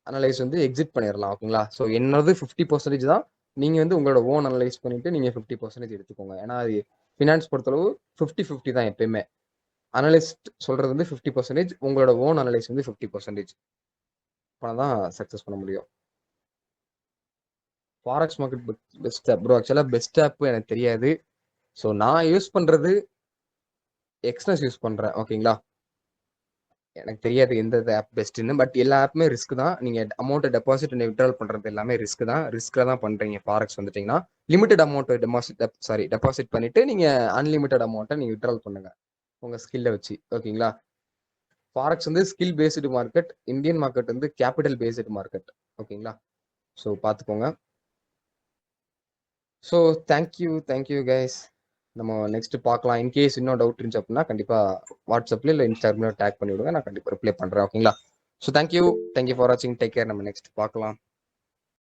அனலைஸ் வந்து எக்ஸிட் பண்ணிடலாம், ஓகேங்களா? ஸோ என்னது 50% தான். நீங்க வந்து உங்களோட ஓன் அனலைஸ் பண்ணிட்டு நீங்க 50% எடுத்துக்கோங்க. ஏன்னா அது ஃபினான்ஸ் பொறுத்தளவு 50-50 தான் எப்பயுமே. அனலிஸ்ட் சொல்றது வந்து 50%, உங்களோட ஓன் அனலைஸ் வந்து 50%. அப்பதான் சக்சஸ் பண்ண முடியும். Forex market best app bro. ஆக்சுவலாக பெஸ்ட் ஆப் எனக்கு தெரியாது. ஸோ நான் யூஸ் பண்ணுறது எக்ஸ்னஸ் யூஸ் பண்ணுறேன், ஓகேங்களா? எனக்கு தெரியாது எந்த ஆப் பெஸ்ட்டுன்னு. பட் எல்லா ஆப்புமே ரிஸ்க் தான். நீங்கள் அமௌண்ட்டை டெபாசிட் அண்ட் விட்ரால் பண்ணுறது எல்லாமே ரிஸ்க் தான். ரிஸ்க்கில் தான் பண்ணுறீங்க. ஃபாரெக்ஸ் வந்துட்டிங்கன்னா லிமிட்டட் அமௌண்ட்டை டெபாசிட் பண்ணிவிட்டு நீங்கள் அன்லிமிட்டட் அமௌண்ட்டை நீங்கள் விட்ரால் பண்ணுங்க உங்கள் ஸ்கில்லை வச்சு, ஓகேங்களா? ஃபாரெக்ஸ் வந்து skill based market, Indian market வந்து கேபிட்டல் பேஸ்டு மார்க்கெட், ஓகேங்களா? ஸோ பார்த்துக்கோங்க. So thank you guys. நம்ம நெக்ஸ்ட் பார்க்கலாம். இன்கேஸ் இன்னும் டவுட் இருந்துச்சு அப்படின்னா கண்டிப்பா வாட்ஸ்அப்ல இல்லை இன்ஸ்டாகிராம்ல டேக் பண்ணி விடுங்க, நான் கண்டிப்பா ரிப்ளை பண்றேன், ஓகேங்களா? ஸோ தேங்க்யூ ஃபார் வாட்சிங். Take care. நம்ம நெக்ஸ்ட் பார்க்கலாம்.